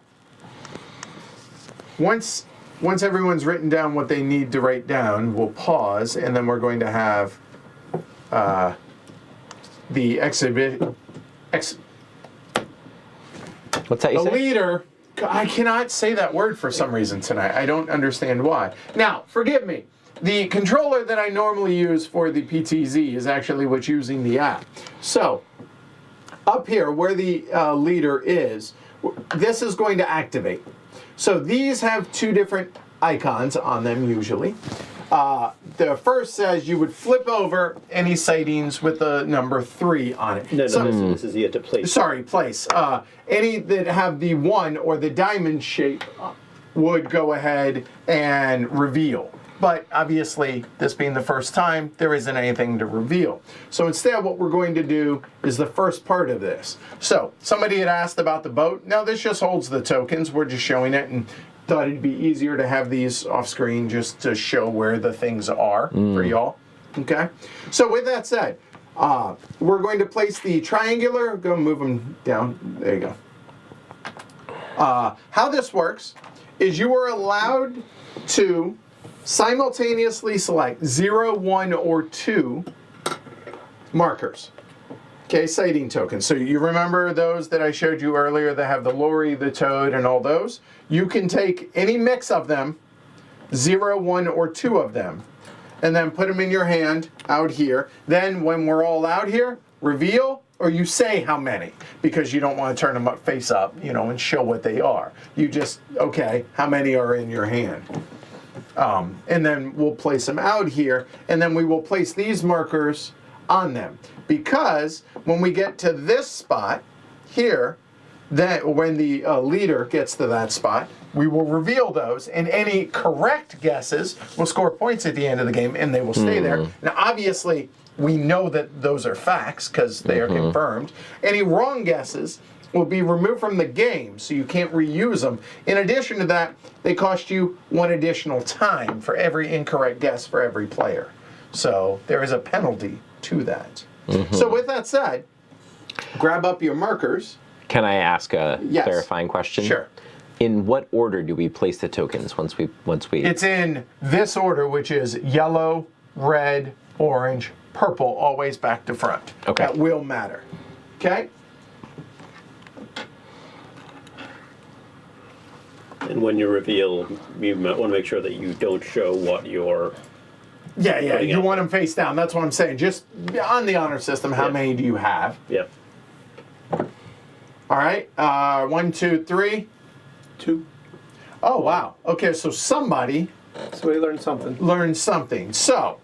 once everyone's written down what they need to write down, we'll pause, and then we're going to have the exhibit. What's that you The say? leader. I cannot say that word for some reason tonight. I don't understand why. Now, forgive me. The controller that I normally use for the PTZ is actually what's using the app. So, up here where the leader is, this is going to activate. So these have 2 different icons on them usually. The first says you would flip over any sightings with the number 3 on it. No, So- this is yet to place. Sorry, place. Any that have the 1 or the diamond shape would go ahead and reveal. But obviously, this being the first time, there isn't anything to reveal. So instead, what we're going to do is the first part of this. So somebody had asked about the boat. Now this just holds the tokens. We're just showing it and thought it'd be easier to have these off screen just to show where the things are for y'all. Okay? So with that said, we're going to place the triangular. Go move them down. There you go. How this works is you are allowed to simultaneously select 0, 1, or 2 markers. Okay, sighting tokens. So you remember those that I showed you earlier that have the lorry, the toad, and all those? You can take any mix of them, 0, 1, or 2 of them, and then put them in your hand out here. Then when we're all out here, reveal, or you say how many, because you don't want to turn them up face up, you know, and show what they are. You just, okay, how many are in your hand? And then we'll place them out here, and then we will place these markers on them. Because when we get to this spot here, then when the leader gets to that spot, we will reveal those, and any correct guesses will score points at the end of the game, and they will stay there. Now, obviously, we know that those are facts because they are confirmed. Any wrong guesses will be removed from the game, so you can't reuse them. In addition to that, they cost you 1 additional time for every incorrect guess for every player. So there is a penalty to that. So with that said, grab up your markers. Can I ask a clarifying question? Sure. In what order do we place the tokens once we? It's in this order, which is yellow, red, orange, purple, always back to front. Okay. That will matter. Okay? And when you reveal, you might want to make sure that you don't show what you're... Yeah, putting you out. want them face down. That's what I'm saying. Just on the honor system, how many do you have? Yeah. All right. 1, 2, 3. 2. Oh, wow. Okay, so somebody So we learned something. learned something. So,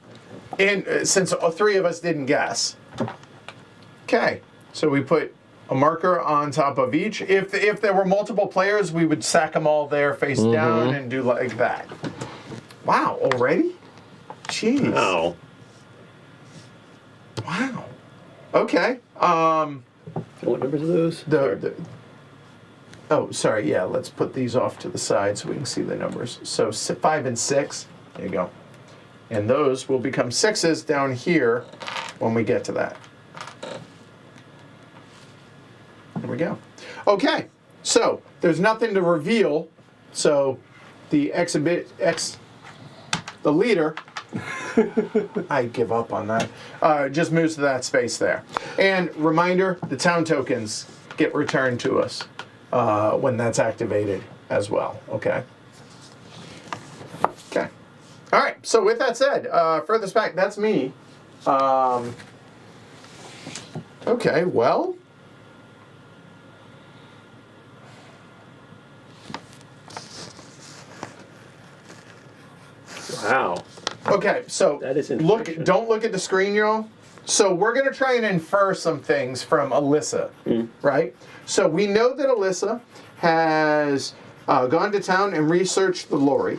since 3 of us didn't guess. Okay, so we put a marker on top of each. If there were multiple players, we would stack them all there face down and do like that. Wow, already? Jeez. Oh. Wow. Okay. What numbers are those? Oh, sorry. Yeah, let's put these off to the side so we can see the numbers. So 5 and 6. There you go. And those will become 6s down here when we get to that. There we go. Okay. So there's nothing to reveal. So the the leader. I give up on that. Just moves to that space there. And reminder, the town tokens get returned to us when that's activated as well. Okay. Okay. All right. So with that said, furthest back, that's me. Okay. Well. Wow. Okay, so That is information. don't look at the screen, y'all. So we're gonna try and infer some things from Alyssa, right? So we know that Alyssa has gone to town and researched the lorry.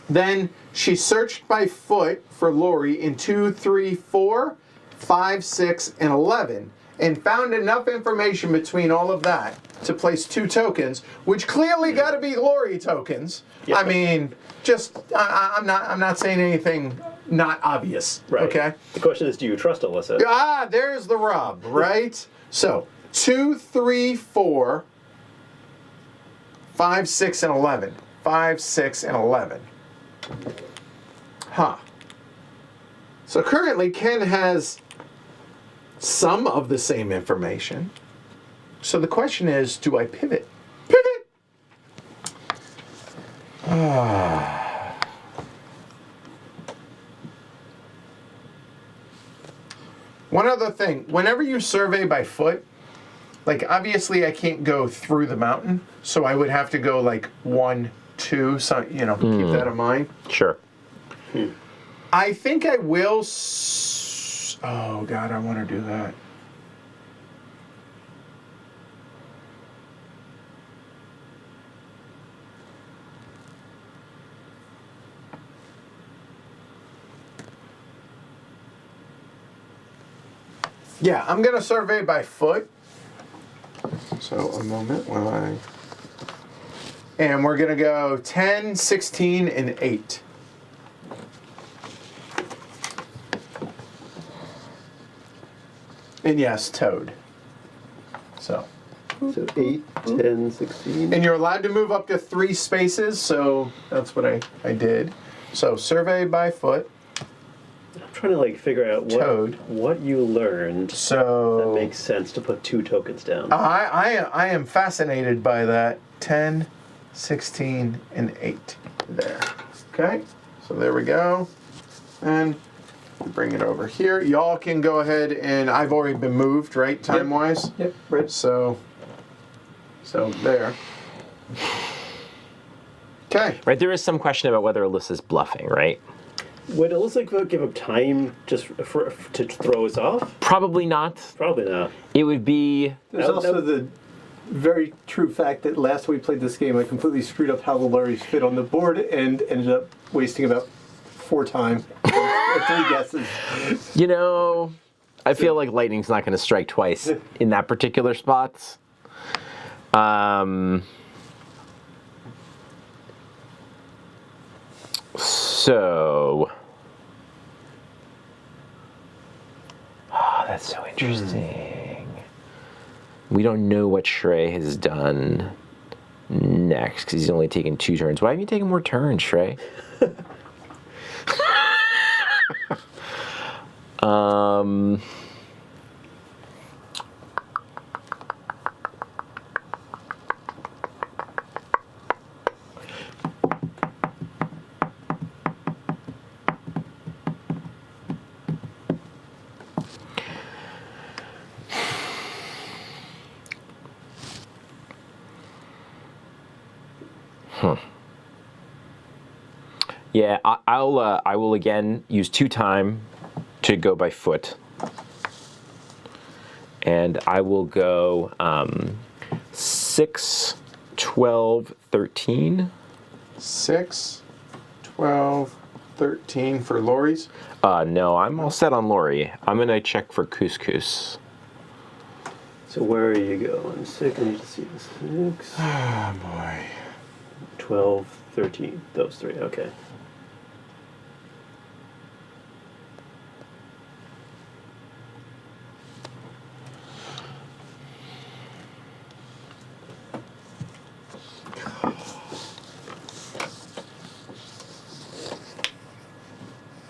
Then she searched by foot for lorry in 2, 3, 4, 5, 6, and 11, and found enough information between all of that to place 2 tokens, which clearly got to be lorry tokens. Yep. I mean, just I'm not saying anything not obvious. Right. Okay. The question is, do you trust Alyssa? Ah, there's the rub, right? So 2, 3, 4, 5, 6, and 11. 5, 6, and 11. Huh. So currently, Ken has some of the same information. So the question is, do I pivot? Pivot! One other thing, whenever you survey by foot, like obviously I can't go through the mountain, so I would have to go like 1, 2, so keep that in mind. Sure. I think I will. Oh God, I want to do that. Yeah, I'm gonna survey by foot. So a moment while I. And we're gonna go 10, 16, and 8. And yes, toad. So. So 8, 10, 16. And you're allowed to move up to 3 spaces, so that's what I did. So survey by foot. I'm trying to like figure out Toad. what you learned So that makes sense to put 2 tokens down. I am fascinated by that. 10, 16, and 8 there. Okay, so there we go. And bring it over here. Y'all can go ahead and I've already been moved, right, time-wise? Yep, right. So there. Okay. Right, there is some question about whether Alyssa's bluffing, right? Would Alyssa give up time just to throw us off? Probably not. Probably not. It would be... There's also the very true fact that last we played this game, I completely screwed up how the lorries fit on the board and ended up wasting about 4 time or 3 guesses. You know, I feel like lightning's not going to strike twice in that particular spot. So... Oh, that's so interesting. We don't know what Shrey has done next, because he's only taken 2 turns. Why have you taken more turns, Shrey? Yeah, I will again use 2 time to go by foot, and I will go 6, 12, 13. 6, 12, 13 for lorries. No, I'm all set on Lori. I'm gonna check for couscous. So where are you going? 6, I need to see this. 6, Oh boy. 12, 13. Those 3, okay.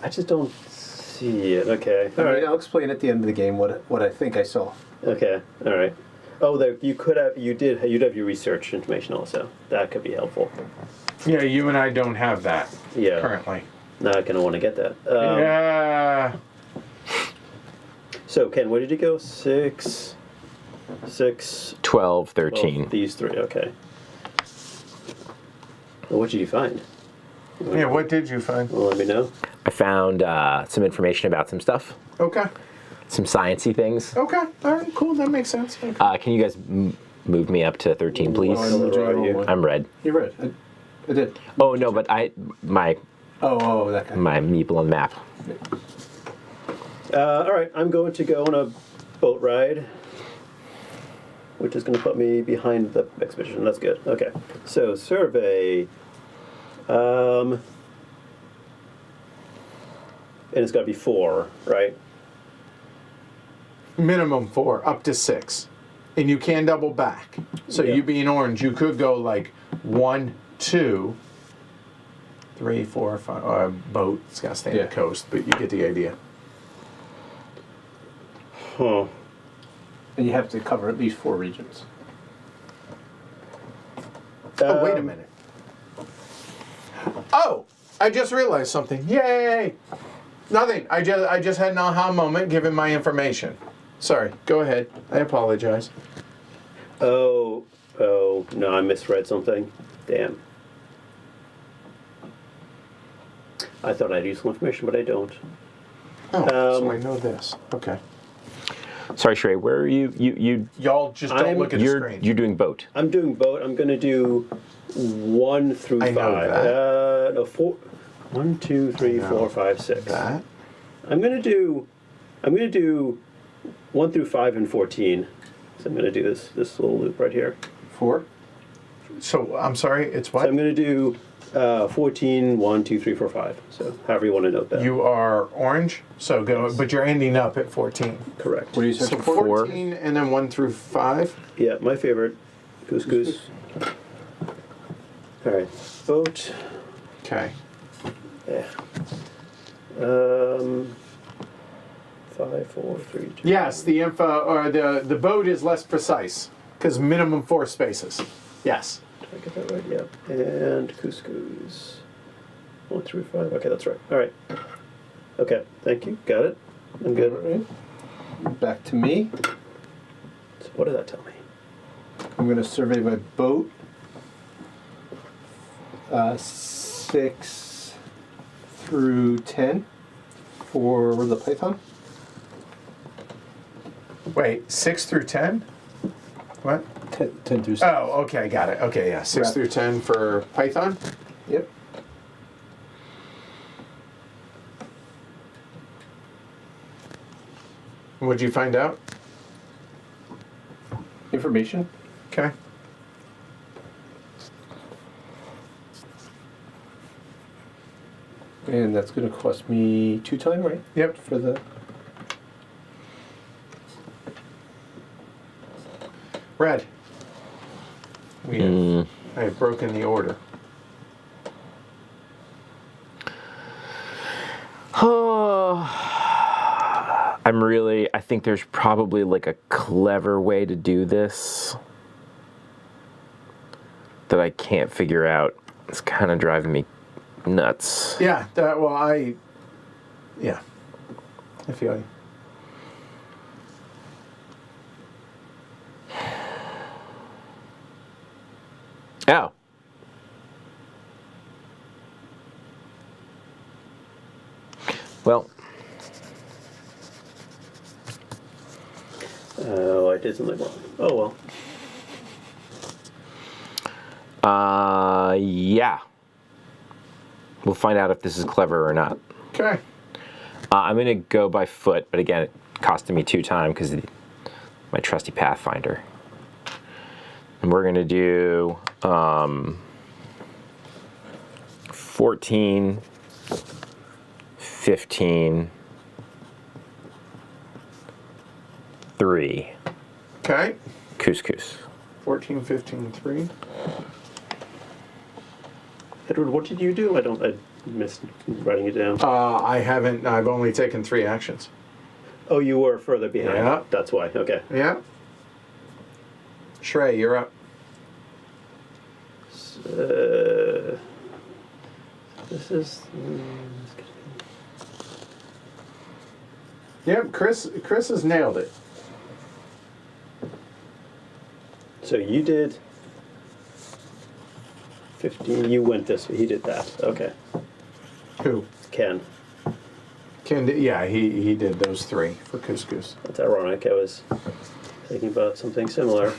I just don't see it. Okay. All right, I'll explain at the end of the game what I think I saw. Okay. All right. Oh, there, you'd have your research information also. That could be helpful. Yeah, you and I don't have that currently. Not gonna want to get that. Yeah. So Ken, where did you go? 6, 12, 13. 12, these 3. Okay. Well, what did you find? Yeah, what did you find? Well, let me know. I found some information about some stuff, Okay. some sciencey things. Okay. All right, cool. That makes sense. Okay. Can you guys move me up to 13, please? Where are you? I'm red. You're right. I did. Oh no, but my That guy. meeple on the map. All right, I'm going to go on a boat ride, which is going to put me behind the expedition. That's good. Okay. So survey. And it's got to be 4, right? Minimum 4, up to 6. And you can double back. So Yeah. you being orange, you could go like 1, 2, 3, 4, 5. Boat. It's got to stay on Yeah. the coast, but you get the idea. Huh. And you have to cover at least 4 regions. Oh, wait a minute. Oh, I just realized something. Yay! Nothing. I just had an aha moment given my information. Sorry. Go ahead. I apologize. Oh, no, I misread something. Damn. I thought I had useful information, but I don't. Oh, so I know this. Okay. Sorry, Shrey, where are you? You Y'all just don't look at the screen. you're doing boat. I'm doing boat. I'm going to do 1 through 5. I know that. No, 4. 1, 2, 3, I know 4, 5, 6. That. I'm gonna do 1 through 5 and 14. So I'm gonna do this little loop right here. 4? So I'm sorry. It's what? So I'm gonna do 14, 1, 2, 3, 4, 5. So however you want to note that. You are orange. So go, but you're ending up at 14. Correct. What are you So searching for? 14 and then 1 through 5. Yeah, my favorite. Couscous. All right. Boat. Okay. Yeah. 5, 4, 3, 2. Yes, the info or the boat is less precise because minimum 4 spaces. Yes. Did I get that right? Yeah. And couscous. 1 through 5. Okay, that's right. All right. Okay, thank you. Got it. I'm good. Alright. Back to me. So what did that tell me? I'm going to survey my boat. 6 through 10 for the Python. Wait, 6 through 10? What? 10 through 6. Oh, okay, got it. Okay, yeah, 6 Right. through 10 for Python. Yep. What'd you find out? Information. Okay. And that's going to cost me 2 time, right? Yep. For the... Red. We have, I have broken the order. I think there's probably like a clever way to do this that I can't figure out. It's kind of driving me nuts. Yeah, yeah. I feel you. Oh. Well, Oh, I did something wrong. Oh, well. yeah. We'll find out if this is clever or not. Okay. I'm going to go by foot, but again, it costed me 2 time because my trusty Pathfinder. And we're going to do 14, 15, 3. Okay. Couscous. 14, 15, 3. Edward, what did you do? I missed writing it down. I've only taken 3 actions. Oh, you were further behind. Yeah. That's why. Okay. Yeah. Shrey, you're up. This is... Yep, Chris has nailed it. So you did 15. You went this way. He did that. Okay. Who? Ken. Yeah, he did those 3 for couscous. That's ironic. I was thinking about something similar.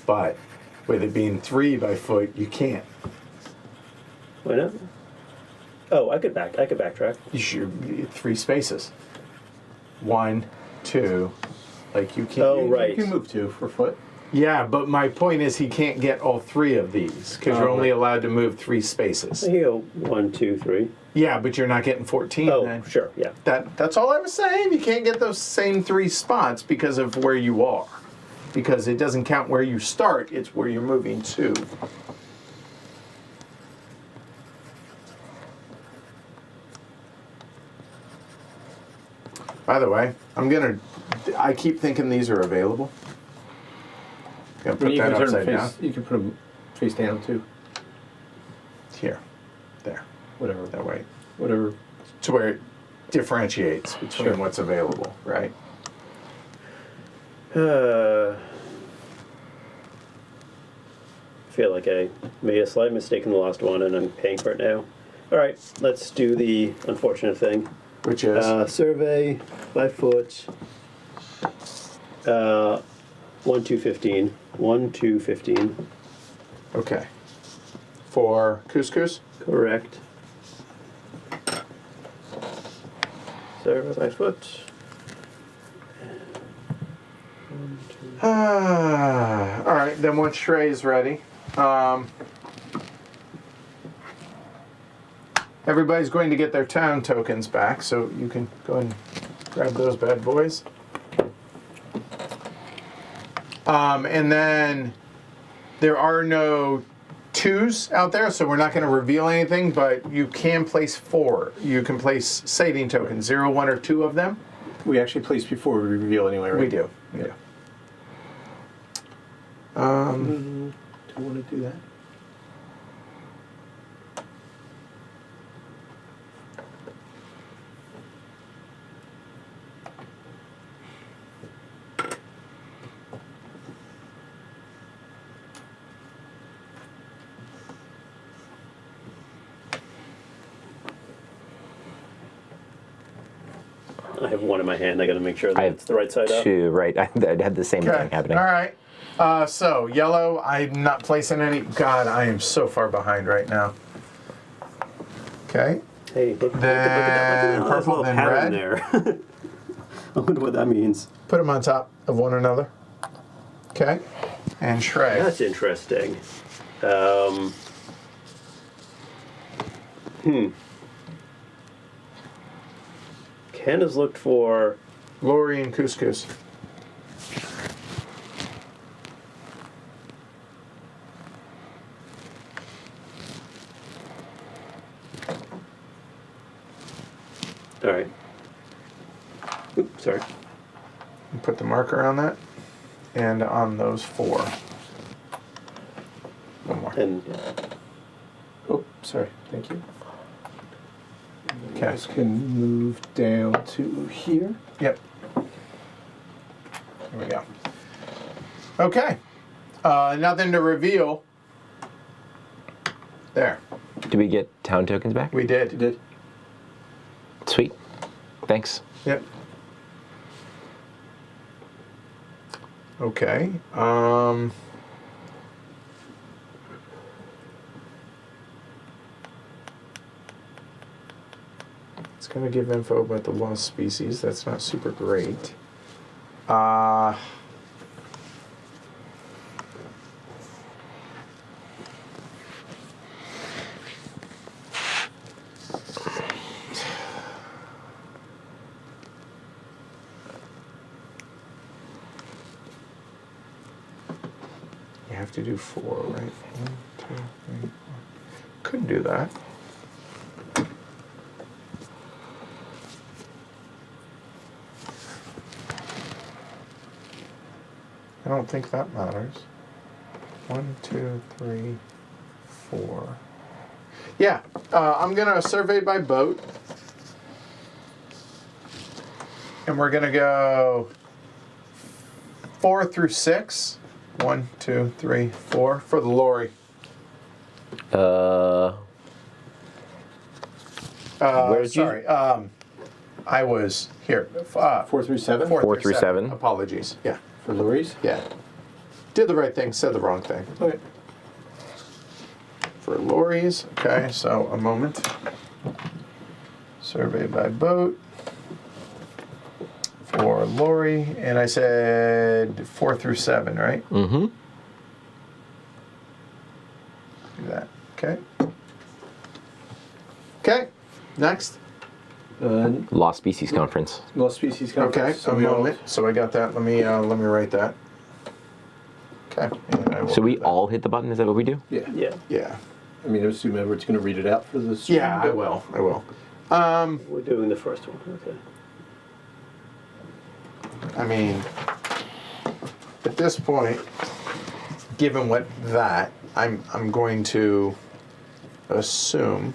But with it being 3 by foot, you can't. Why not? Oh, I could backtrack. You should 3 spaces. 1, 2. Like you can't. Oh, right. You can move 2 for foot. Yeah, but my point is he can't get all 3 of these because you're only allowed to move 3 spaces. There you go. 1, 2, 3. Yeah, but you're not getting 14 Oh, then. sure. Yeah. That's all I was saying. You can't get those same 3 spots because of where you are. Because it doesn't count where you start, it's where you're moving to. By the way, I keep thinking these are available. Gonna put You that can turn upside them down. you can put them face down too. Here. There. Whatever. That way. Whatever. To where it differentiates between Sure. what's available, right? I feel like I made a slight mistake in the last one, and I'm paying for it now. All right, let's do the unfortunate thing. Which is Survey by foot. 1 to 15. 1 to 15. okay. For couscous? Correct. Survey by foot. All right, then once Shrey's ready, everybody's going to get their town tokens back, so you can go and grab those bad boys. And then there are no twos out there, so we're not going to reveal anything, but you can place 4. You can place sighting tokens, 0, 1, or 2 of them. We actually place before we reveal anyway, right? We do. We do. Do you want to do that? I have one in my hand. I got to make sure that it's the right side up. 2, right? I had the same thing happening. All right. So yellow, I'm not placing any. God, I am so far behind right now. Okay. Hey, look at Then that. purple, then red. There. I wonder what that means. Put them on top of one another. Okay. And Shrek. That's interesting. Ken has looked for. Lori and Couscous. All right. Oops, sorry. Put the marker on that. And on those 4. One more. And Oh, sorry. Thank you. You Okay. guys can move down to here. Yep. Here we go. Okay. Nothing to reveal. There. Did we get town tokens back? We You did. did? Sweet. Thanks. Yep. Okay. It's going to give info about the lost species. That's not super great. You have to do 4, right? 1, 2, 3, 4. Couldn't do that. I don't think that matters. 1, 2, 3, 4. Yeah, I'm gonna survey by boat. And we're gonna go 4 through 6. 1, 2, 3, 4 for the lorry. Where's you- sorry. I was here. 4 through 7 4 through 7. Apologies. Yeah. for lorries. Yeah. Did the right thing, said the wrong thing. Okay. For lorries. Okay, so a moment. Survey by boat. For lorry. And I said 4 through 7, right? Mm-hmm. Do that. Okay. Okay. Next. Lost Species Conference. Lost species Okay. conference. A we all- moment. So I got that. Let me write that. Okay. And I will So we do that. all hit the button? Is that what we do? Yeah. yeah, Yeah. I mean, I assume Edward's going to read it out for the stream. Yeah, I will. I will. we're doing the first one. Okay. I mean, at this point, given what that, I'm going to assume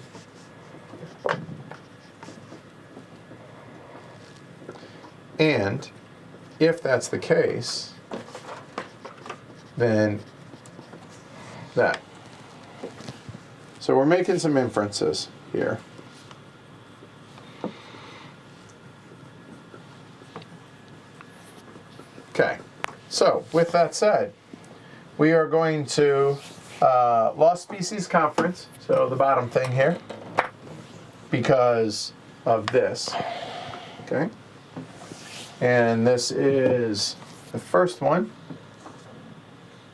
and if that's the case, then that. So we're making some inferences here. Okay, so with that said, we are going to Lost Species Conference, so the bottom thing here, because of this, okay? And this is the first one.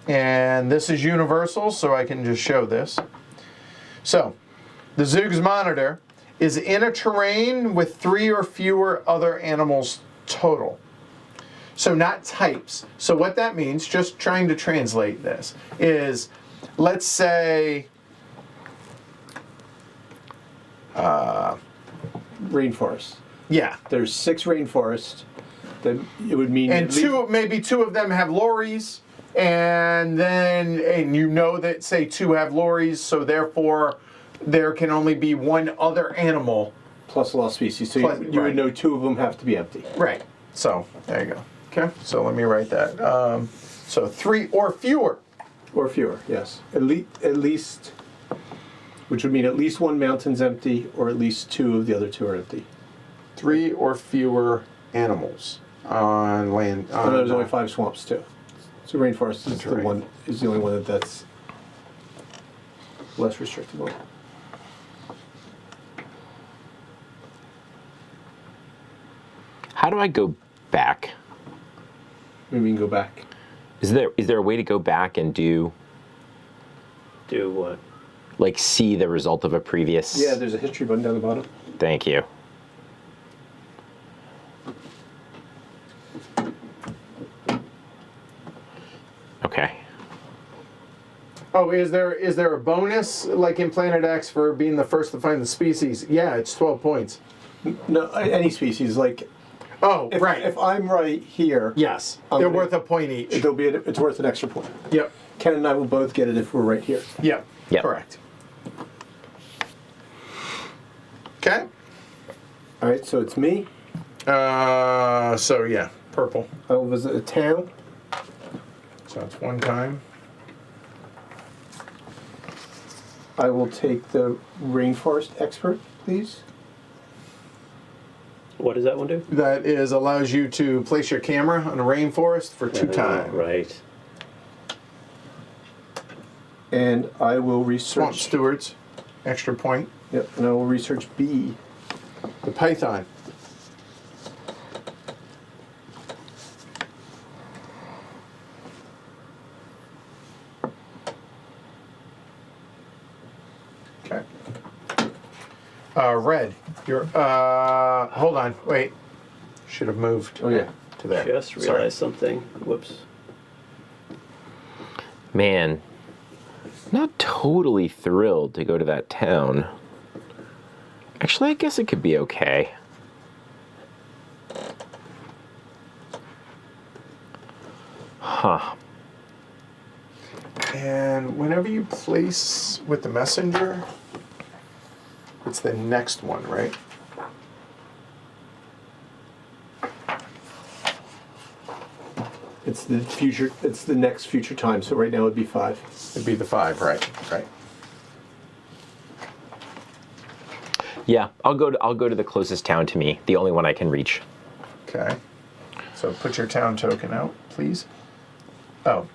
And this is universal, so I can just show this. So, the Zoogs monitor is in a terrain with 3 or fewer other animals total. So not types. So what that means, just trying to translate this, is let's say, Rainforest. yeah. There's 6 rainforests. Then it would mean And at least- maybe 2 of them have lorries, and you know that, say, 2 have lorries, so therefore there can only be 1 other animal. plus lost species. So Plus- you right. would know 2 of them have to be empty. Right. So there you go. Okay. So let me write that. So 3 or fewer. Or fewer, yes. At least, which would mean at least 1 mountain's empty, or at least 2 of the other 2 are empty. 3 or fewer animals on land. And there's only 5 swamps too. So rainforest is the right. one is the only one that's less restrictive. How do I go back? Maybe we can go back. Is there a way to go back and do Do what? like see the result of a previous? Yeah, there's a history button down the bottom. Thank you. Okay. Oh, is there a bonus like in Planet X for being the first to find the species? Yeah, it's 12 points. No, any species. Like, Oh, if, right. if I'm right here, Yes, I'm they're gonna- worth a point each. it's worth an extra point. Yep. Ken and I will both get it if we're right here. Yep. Yep. Correct. Okay. All right, so it's me. So yeah, purple. I will visit a town. So it's 1 time. I will take the rainforest expert, please. What does that one do? That allows you to place your camera on a rainforest for 2 times. Right. And I will Swamp research. stewards, extra point. Yep, and I will research B. The python. Okay. Red. You're. Hold on. Wait. Should have moved. Oh yeah. To there. Just Sorry. realized something. Whoops. Man, not totally thrilled to go to that town. Actually, I guess it could be okay. Huh. And whenever you place with the messenger, it's the next one, right? It's the future. It's the next future time. So right now it'd be 5. It'd be the 5, right? Right. Yeah, I'll go to the closest town to me, the only one I can reach. Okay. So put your town token out, please. Oh,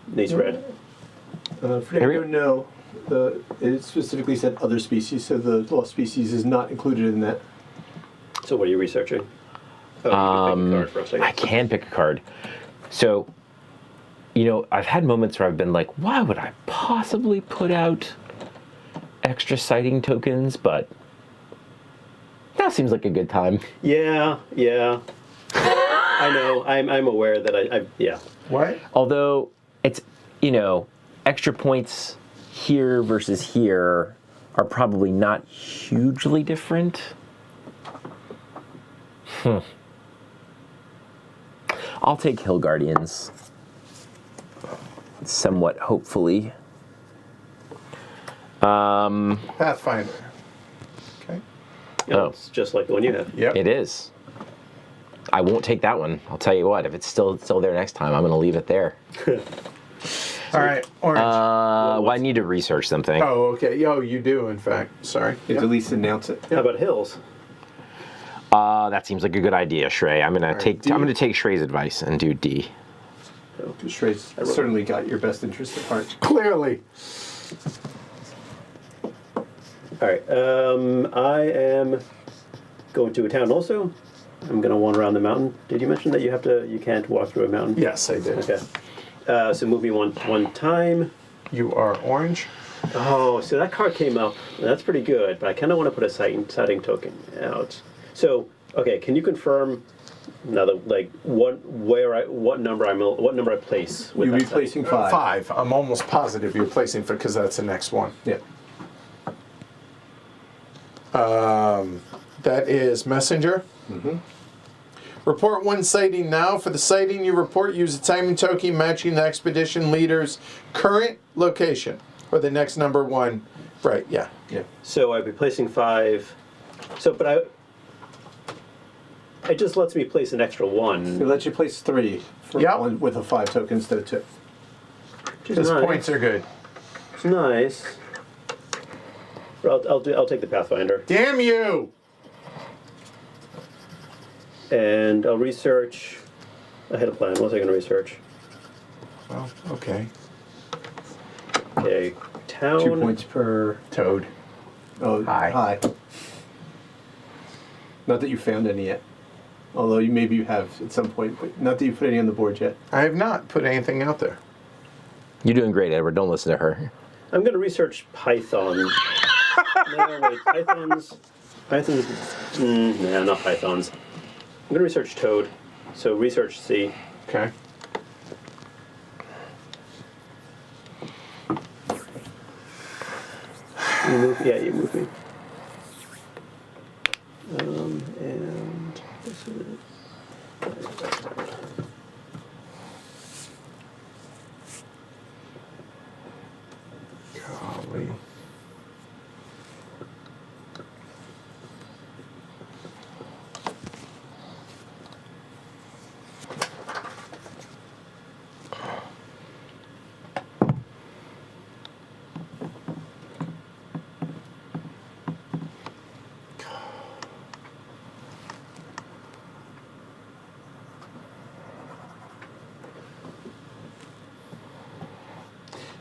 Needs red. For Here we you know, it specifically said other species, so the lost species is not included in that. So what are you researching? Oh, you can pick a card for us, I can pick a card. So, I've had moments where I've been like, why would I possibly put out extra sighting tokens? But that seems like a good time. Yeah. I know. I'm aware that yeah. what? Although it's, extra points here versus here are probably not hugely different. I'll take Hill Guardians. Somewhat hopefully. Pathfinder. Okay. Yeah, Oh. It's just like the one you have. Yep. It is. I won't take that one. I'll tell you what, if it's still there next time, I'm going to leave it there. All right. Orange. Well, I need to research something. Oh, okay. Oh, you do, in fact. Sorry. You have to at least announce it. How about hills? That seems like a good idea, Shrey. I'm gonna take D. I'm gonna take Shrey's advice and do D. Shrey's certainly got your best interest at heart. Clearly. All right. I am going to a town also. I'm going to wander around the mountain. Did you mention that you can't walk through a mountain? Yes, I did. Okay. So move me one time. You are orange. Oh, so that card came up. That's pretty good, but I kind of want to put a sighting token out. So, okay, can you confirm Now, what number I place with You'll be that placing 5. 5. I'm almost positive you're placing for because that's the next one. Yeah. That is messenger. Report one sighting now. For the sighting you report, use a timing token matching the expedition leader's current location or the next number 1. Right, yeah. Yeah. So I'd be placing 5. So, but it just lets me place an extra 1. It lets you place 3 for Yep. one with a 5 token instead of 2. Because nice. points are good. It's nice. I'll take the Pathfinder. Damn you! And I'll research. I had a plan. What was I going to research? Well, okay. Okay, town. 2 points per. Toad. Oh, Hi. Hi. Not that you found any yet. Although maybe you have at some point, but not that you put any on the board yet. I have not put anything out there. You're doing great, Edward. Don't listen to her. I'm going to research Python. No, wait. Pythons. Nah, not Pythons. I'm going to research Toad. So research C. Okay. You move me. And this is it. Golly.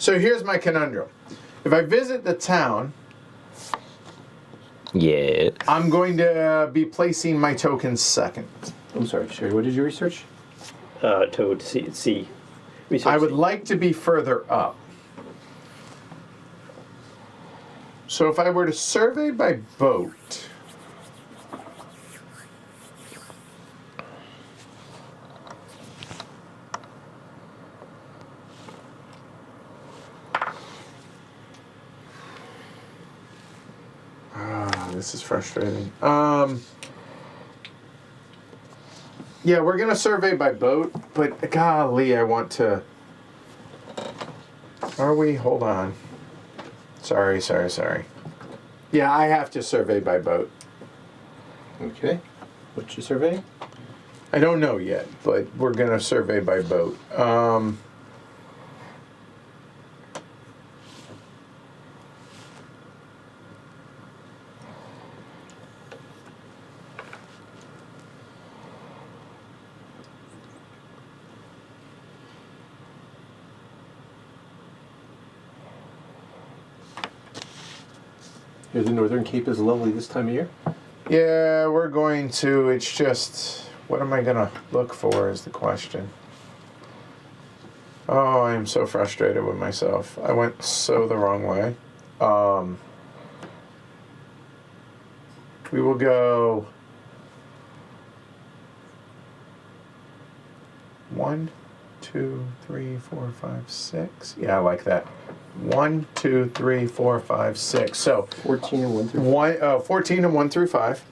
So here's my conundrum. If I visit the town, Yeah. I'm going to be placing my tokens second. I'm sorry, Sherry. What did you research? Toad C. Research I would C. like to be further up. So if I were to survey by boat, this is frustrating. Yeah, we're gonna survey by boat, but golly, I want to. Are we? Hold on. Sorry. Yeah, I have to survey by boat. Okay. What's your survey? I don't know yet, but we're gonna survey by boat. Here, the Northern Cape is lovely this time of year. Yeah, we're going to. It's just, what am I gonna look for is the question. Oh, I am so frustrated with myself. I went so the wrong way. We will go 1, 2, 3, 4, 5, 6. Yeah, I like that. 1, 2, 3, 4, 5, 6. So 14 and 1 through 14 and 1 through 5.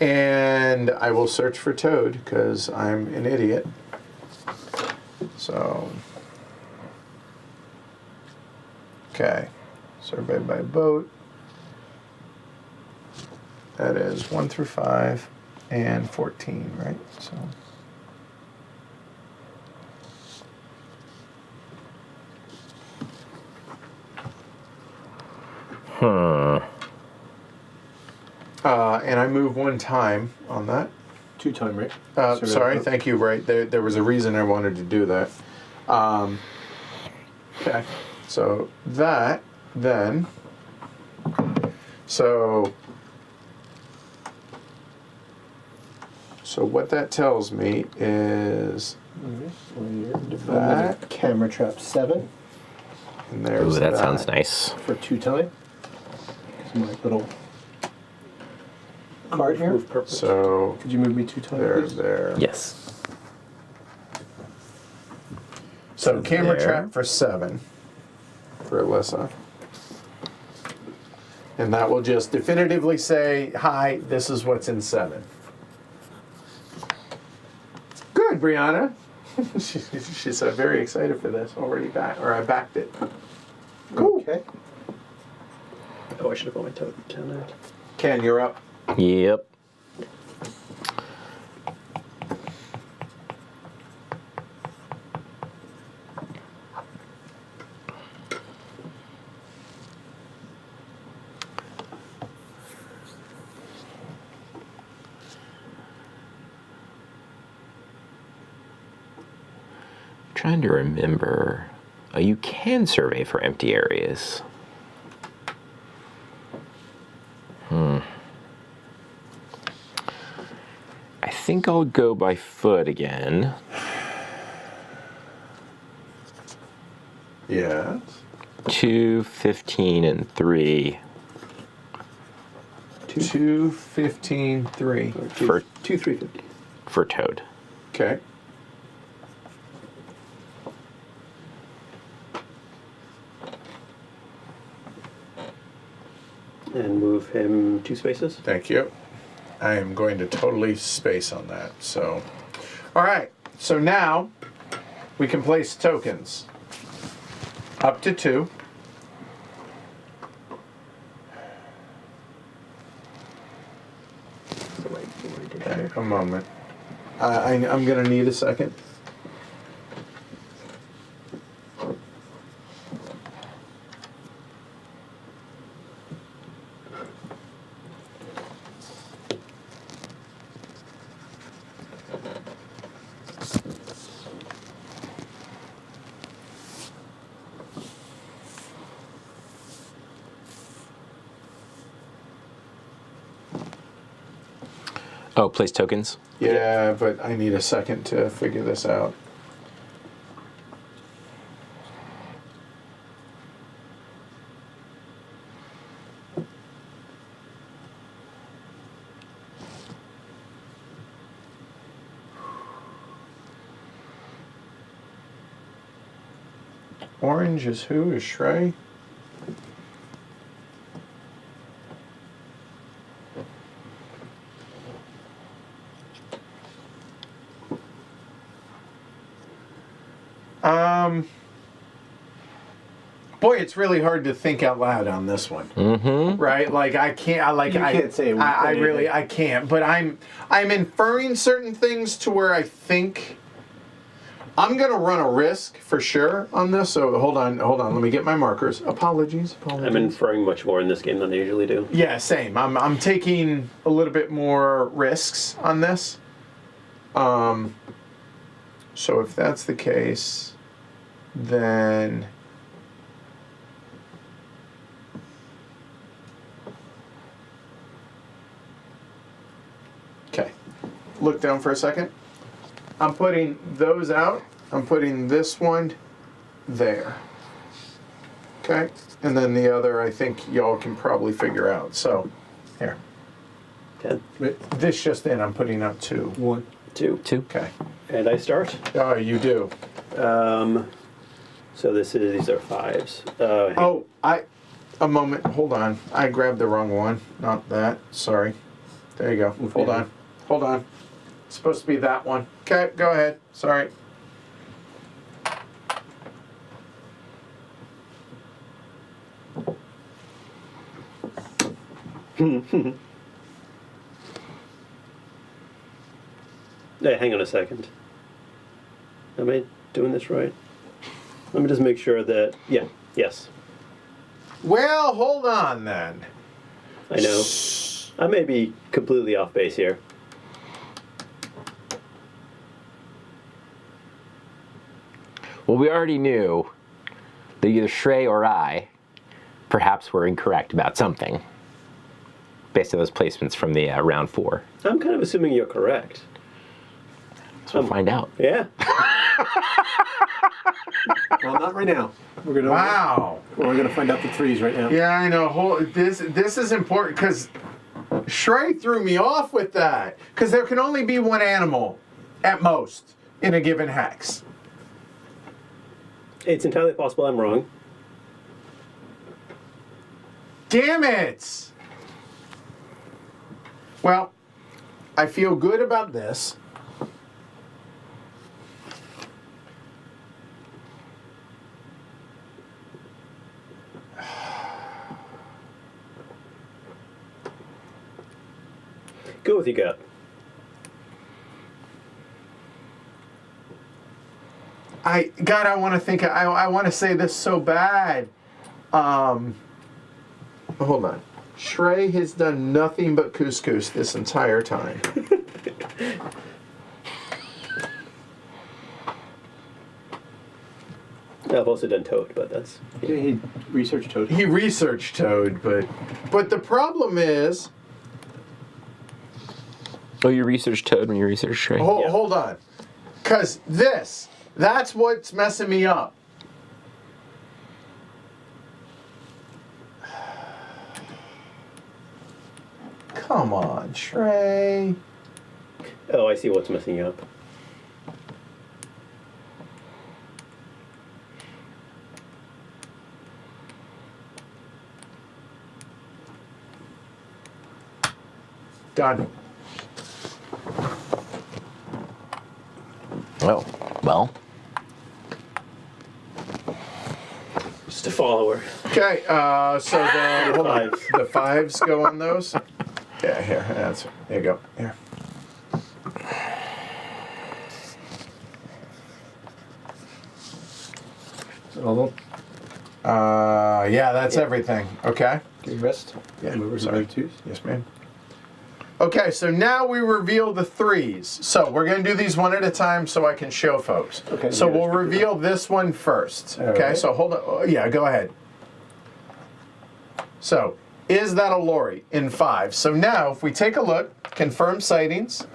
And I will search for Toad because I'm an idiot. So, okay, survey by boat. That is 1 through 5 and 14, right? So. And I move 1 time on that. 2 time, right? Survey Sorry, by boat. thank you. Right, there was a reason I wanted to do that. Okay, so that then. So what that tells me is Okay, so you're that, camera trap 7 and there's Ooh, that sounds nice. for 2 time. It's my little card here. Move purple. So Could you move me 2 times, there, please? there. Yes. So camera there. trap for 7 for Alyssa. And that will just definitively say, hi, this is what's in 7. Good, Brianna. She's very excited for this. Already I backed it. Cool. Okay. Oh, I should have put my totem down out. Ken, you're up. Yep. Trying to remember. Oh, you can survey for empty areas. I think I'll go by foot again. Yes. 2, 15, and 3 2, 15, 3. for 2, 350. for Toad. Okay. And move him 2 spaces. Thank you. I am going to totally space on that. So, all right. So now we can place tokens up to 2. Okay, a moment. I'm going to need a second. Oh, place tokens. Yeah, but I need a second to figure this out. Orange is who? Is Shrey? Boy, it's really hard to think out loud on this one. Mm-hmm. Right? Like I can't. I can't say I anything. really I can't. But I'm inferring certain things to where I think I'm gonna run a risk for sure on this. So hold on. Let me get my markers. Apologies. I'm inferring much more in this game than I usually do. Yeah, same. I'm taking a little bit more risks on this. So if that's the case, then okay. Look down for a second. I'm putting those out. I'm putting this one there. Okay? And then the other, I think y'all can probably figure out. So, here. 10, This just in, I'm putting out 2. 1. 2. 2. Okay. And I start. Oh, you do. So these are 5s. Oh, a moment. Hold on. I grabbed the wrong one. Not that. Sorry. There you go. Hold on. Hold on. It's supposed to be that one. Okay, go ahead. Sorry. Hey, hang on a second. Am I doing this right? Let me just make sure that, yes. Well, hold on then. I know. I may be completely off base here. Well, we already knew that either Shrey or I perhaps were incorrect about something based on those placements from the round 4. I'm kind of assuming you're correct. So we'll find out. Yeah. Well, not right now. We're gonna. Wow. We're gonna find out the 3s right now. Yeah, I know. This is important because Shrey threw me off with that because there can only be one animal at most in a given hex. It's entirely possible I'm wrong. Damn it! Well, I feel good about this. Go with your gut. I want to think. I want to say this so bad. Hold on. Shrey has done nothing but couscous this entire time. I've also done Toad, but that's... Yeah, he researched Toad. He researched Toad, but the problem is. Oh, you researched Toad when you researched Shrey? Yeah. Hold on. Because that's what's messing me up. Come on, Shrey. Oh, I see what's messing you up. Done. Oh, well. Just a follower. Okay, so hold on. Fives. The fives go on those? Yeah, here. There you go. Here. Although, Yeah, that's everything. Okay. give me rest. Yeah, Move over to sorry. the twos. Yes, ma'am. Okay, so now we reveal the threes. So we're going to do these one at a time so I can show folks. Okay. So Yeah, we'll let's do reveal this one first. All Okay, right. so hold on. Oh, yeah, go ahead. So, is that a lorry in 5? So now, if we take a look, confirm sightings,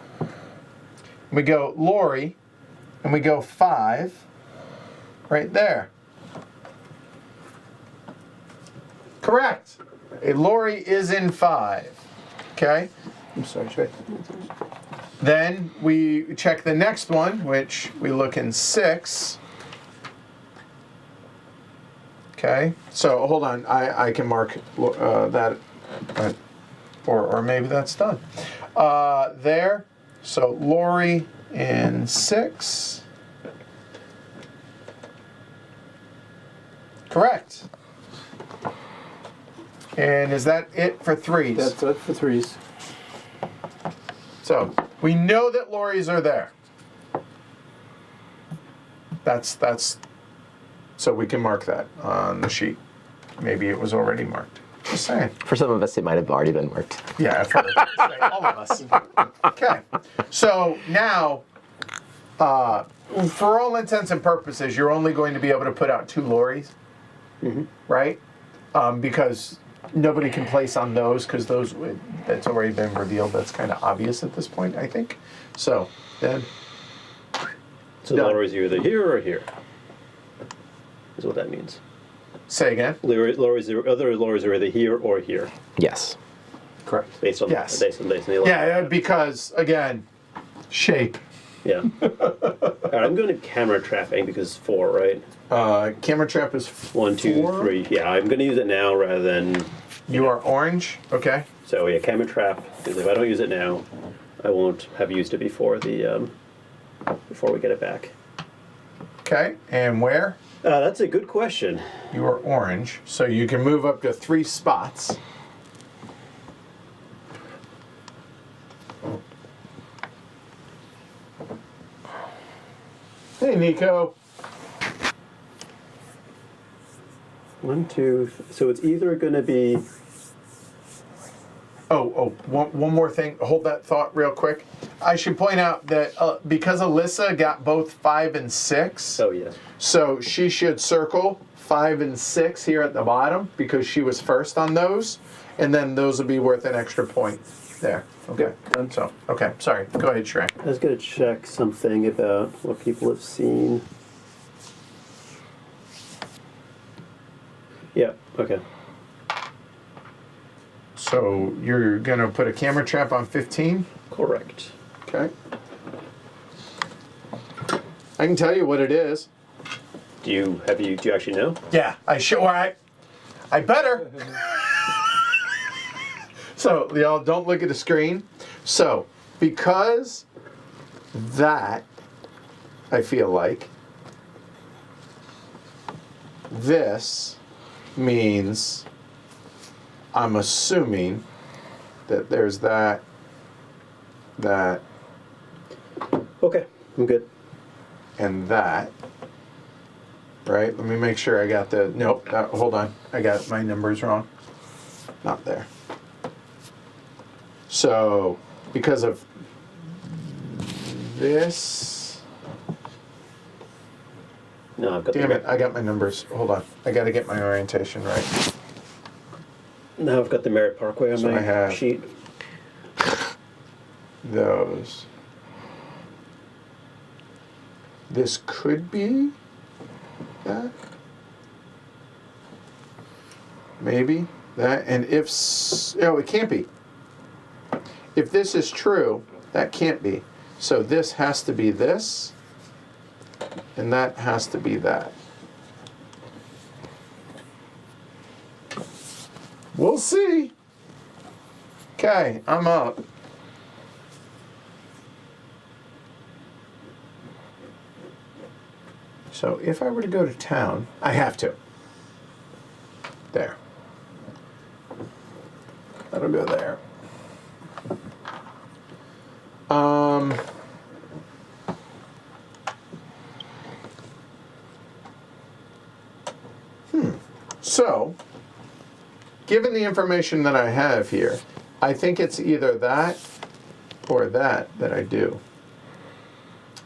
we go lorry, and we go 5, right there. Correct. A lorry is in 5. Okay. I'm sorry, Shrey. Then we check the next one, which we look in 6. Okay, so hold on, I can mark that, or maybe that's done. There, so lorry in 6. Correct. And is that it for 3s? That's it for threes. So we know that lorries are there. That's so we can mark that on the sheet. Maybe it was already marked. Just saying. For some of us, it might have already been marked. Yeah, for all of us. Okay. So now, for all intents and purposes, you're only going to be able to put out 2 lorries, right? Because nobody can place on those because that's already been revealed. That's kind of obvious at this point, I think. So then, So the Done. lorries are either here or here. Is what that means. say again. Other lorries are either here or here, Yes. Correct. based on Yes. based on the Yeah, because again, shape. Yeah. All right, I'm going to camera trapping because 4, right? Camera trap is 1, 2, 4. 3. Yeah, I'm going to use it now rather than. You are orange. Okay. So yeah, camera trap. Because if I don't use it now, I won't have used it before before we get it back. Okay. And where? That's a good question. You are orange, so you can move up to 3 spots. Hey, Nico. 1, 2. So it's either going to be. One more thing. Hold that thought real quick. I should point out that because Alyssa got both 5 and 6, Oh yes. so she should circle 5 and 6 here at the bottom because she was first on those, and then those will be worth an extra point there. Okay. Done. So, okay, sorry. Go ahead, Shrek. I was going to check something about what people have seen. Yeah. Okay. So you're gonna put a camera trap on 15? Correct. Okay. I can tell you what it is. Do you actually know? Yeah, I better. So y'all don't look at the screen. So because that, I feel like this means I'm assuming that there's that. Okay, I'm good. And that, right? Let me make sure I got the, nope, hold on. I got my numbers wrong. Not there. So, because of this, No, I've got damn the it, I got my numbers. Hold on. I got to get my orientation right. Now I've got the Merritt Parkway on So I my have- sheet. Those. This could be that. Maybe that. And if, oh, it can't be. If this is true, that can't be. So this has to be this, and that has to be that. We'll see. Okay, I'm up. So if I were to go to town, I have to. There. That'll go there. So, given the information that I have here, I think it's either that or that I do.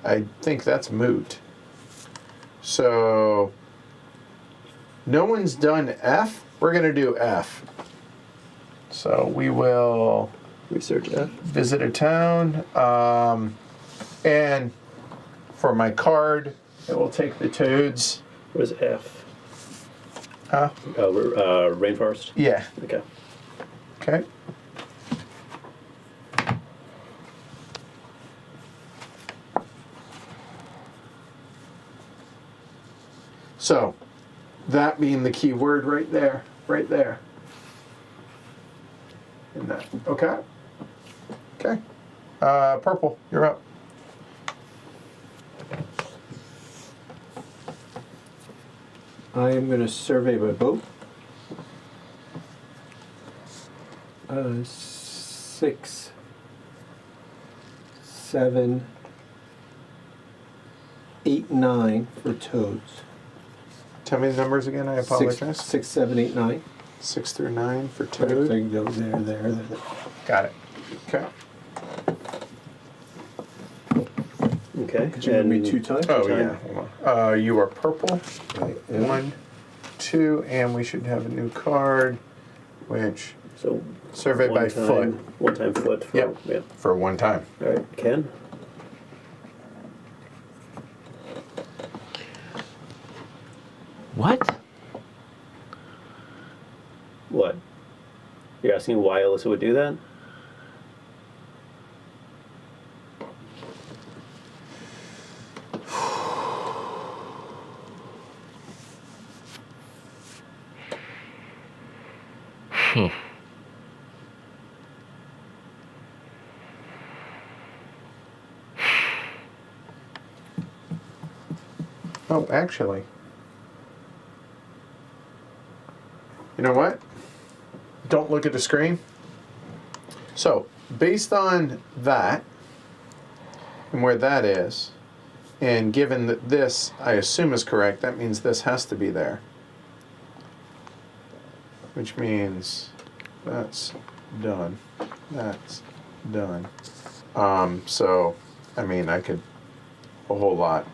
I think that's moot. So, no one's done F. We're going to do F. So we will Research F. visit a town. And for my card, it will take the toads. What is F? Huh? Rainforest? Yeah. Okay. Okay. So, that being the key word right there, right there. And that, okay? Okay. Purple, you're up. I am going to survey by boat. 6, 7, 8, 9 for toads. Tell me the numbers again, I apologize. 6, 7, 8, 9. 6 through 9 for So toad. I can go there. Got it. Okay. Okay. Could you move me 2 times? Oh, Time. yeah. Hold on. You are purple. Right, and 1, 2, and we should have a new card, which So survey by foot. One time foot. For, Yep. Yeah. For one time. All right. Ken? What? What? You're asking why Alyssa would do that? Oh, actually. You know what? Don't look at the screen. So, based on that, and where that is, and given that this, I assume, is correct, that means this has to be there. Which means that's done. That's done. So, I mean, I could a whole lot.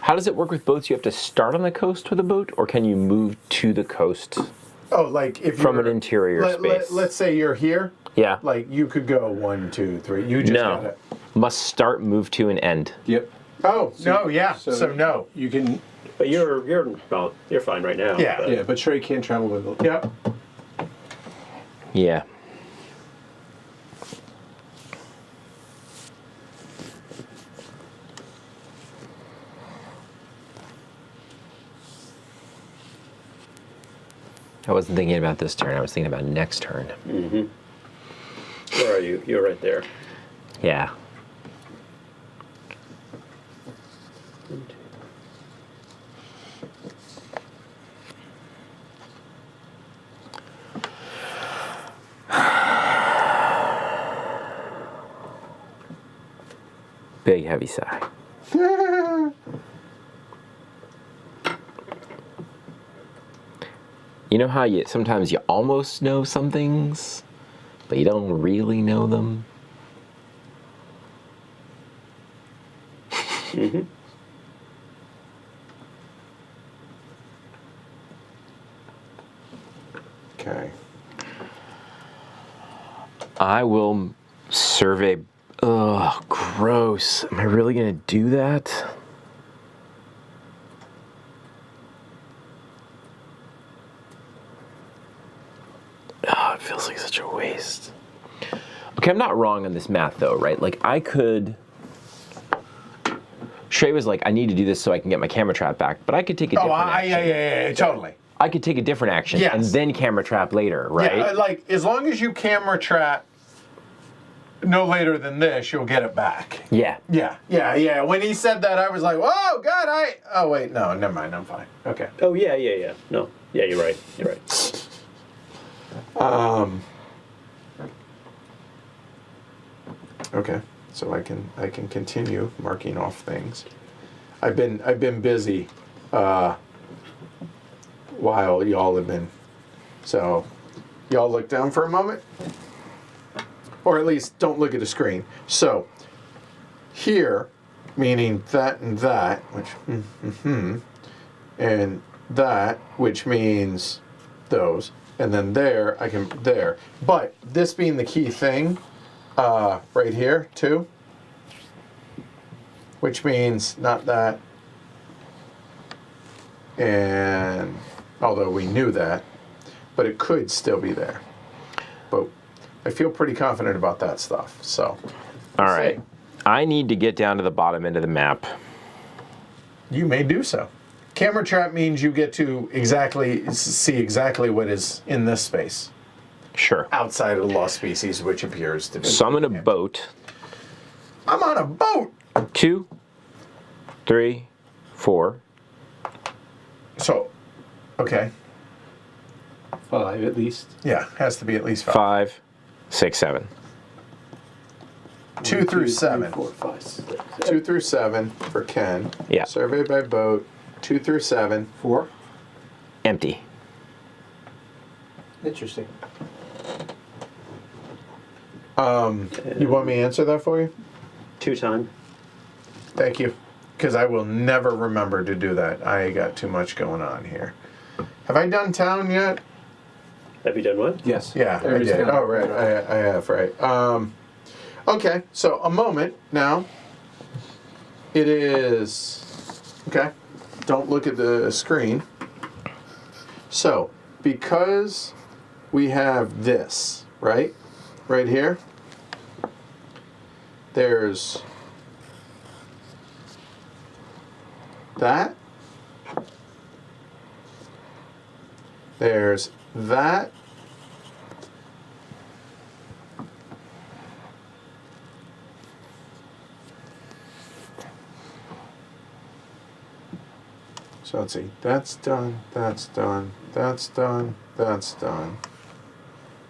How does it work with boats? You have to start on the coast with a boat, or can you move to the coast? Oh, like if From you're- an interior space. Let's say you're here. Yeah. Like you could go 1, 2, 3. You just got No. it. Must start, move to, and end. Yep. Oh no, yeah. So no. You can But you're fine right now. Yeah. but- Yeah, but Trey can't travel with it. Yep. Yeah. I wasn't thinking about this turn. I was thinking about next turn. Where are you? You're right there. Yeah. Big heavy sigh. You know how sometimes you almost know some things, but you don't really know them? Okay. I will survey. Ugh, gross. Am I really gonna do that? Oh, it feels like such a waste. Okay, I'm not wrong on this math though, right? Like I could. Shay was like, I need to do this so I can get my camera trap back, but I could take a different action. Yeah, totally. I could take a different action Yes. and then camera trap later, right? Yeah, like as long as you camera trap no later than this, you'll get it back. Yeah. Yeah. When he said that, I was like, "Oh God, Oh wait, no, never mind. I'm fine. Okay." Oh yeah. No. Yeah, you're right. You're right. Okay. So I can continue marking off things. I've been busy while y'all have been. So y'all look down for a moment. Or at least don't look at the screen. So here, meaning that and that, which and that, which means those, and then there, I can there. But this being the key thing, right here too, which means not that, and although we knew that, but it could still be there. But I feel pretty confident about that stuff. So, All right. I need to get down to the bottom end of the map. you may do so. Camera trap means you get to see exactly what is in this space Sure. outside of the lost species, which appears to be. So I'm in a boat. I'm on a boat. 2, 3, 4. So, okay, 5 at least. yeah, has to be at least 5. 5, 6, 7. 2 through 7. 4, 5, 6, 2 through 7 for Ken. Yeah. Survey by boat. 2 through 7. 4. Empty. Interesting. You want me to answer that for you? 2 time. Thank you. Because I will never remember to do that. I got too much going on here. Have I done town yet? Have you done what? Yes. Yeah, I Everybody's did. done. Oh, right. I have, right. Okay, so a moment now. It is... Okay. Don't look at the screen. So, because we have this, right? Right here. There's that. There's that. So let's see. That's done. That's done. That's done. That's done.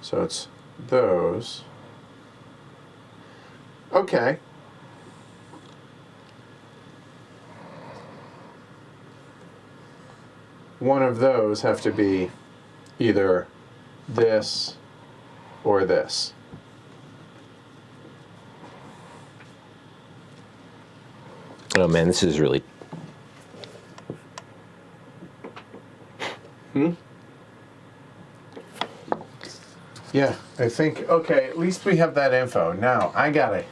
So it's those. Okay. One of those have to be either this or this. Oh man, this is really. Yeah, I think, okay, at least we have that info. Now, I gotta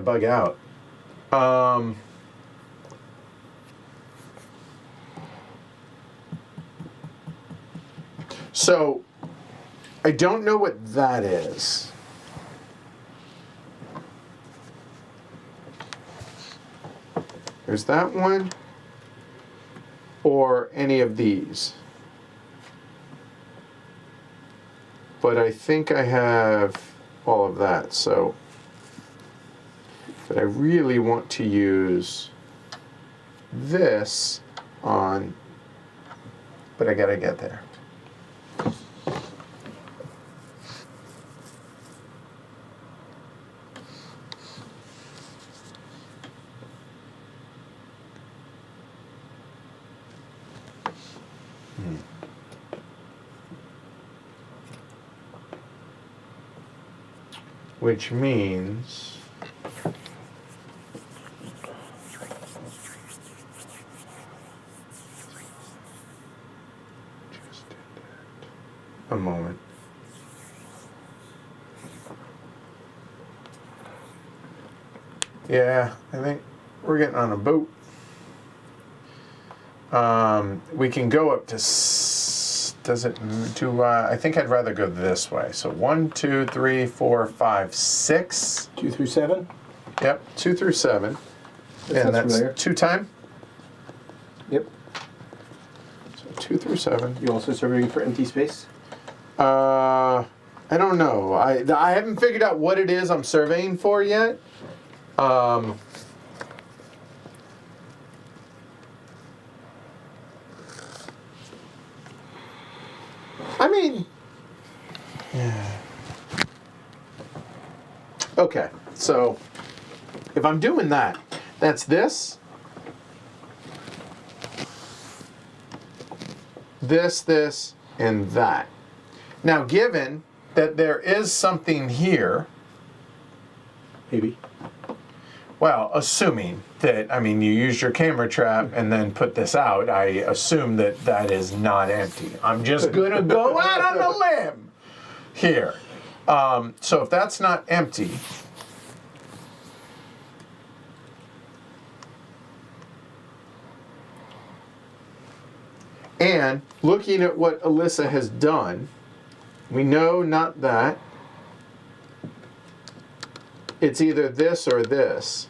bug out. So I don't know what that is. There's that one, or any of these. But I think I have all of that, so. But I really want to use this on, but I gotta get there. Which means a moment. Yeah, I think we're getting on a boat. We can go up to. Does it do? I think I'd rather go this way. So 1, 2, 3, 4, 5, 6. 2 through 7. Yep, 2 through 7. And that's familiar. 2 time. Yep. So 2 through 7. You also surveying for empty space? I don't know. I haven't figured out what it is I'm surveying for yet. I mean, yeah. Okay, so if I'm doing that, that's this, and that. Now, given that there is something here, Maybe. well, assuming that, I mean, you use your camera trap and then put this out, I assume that that is not empty. I'm just going to go out on a limb here. So if that's not empty, and looking at what Alyssa has done, we know not that. It's either this or this.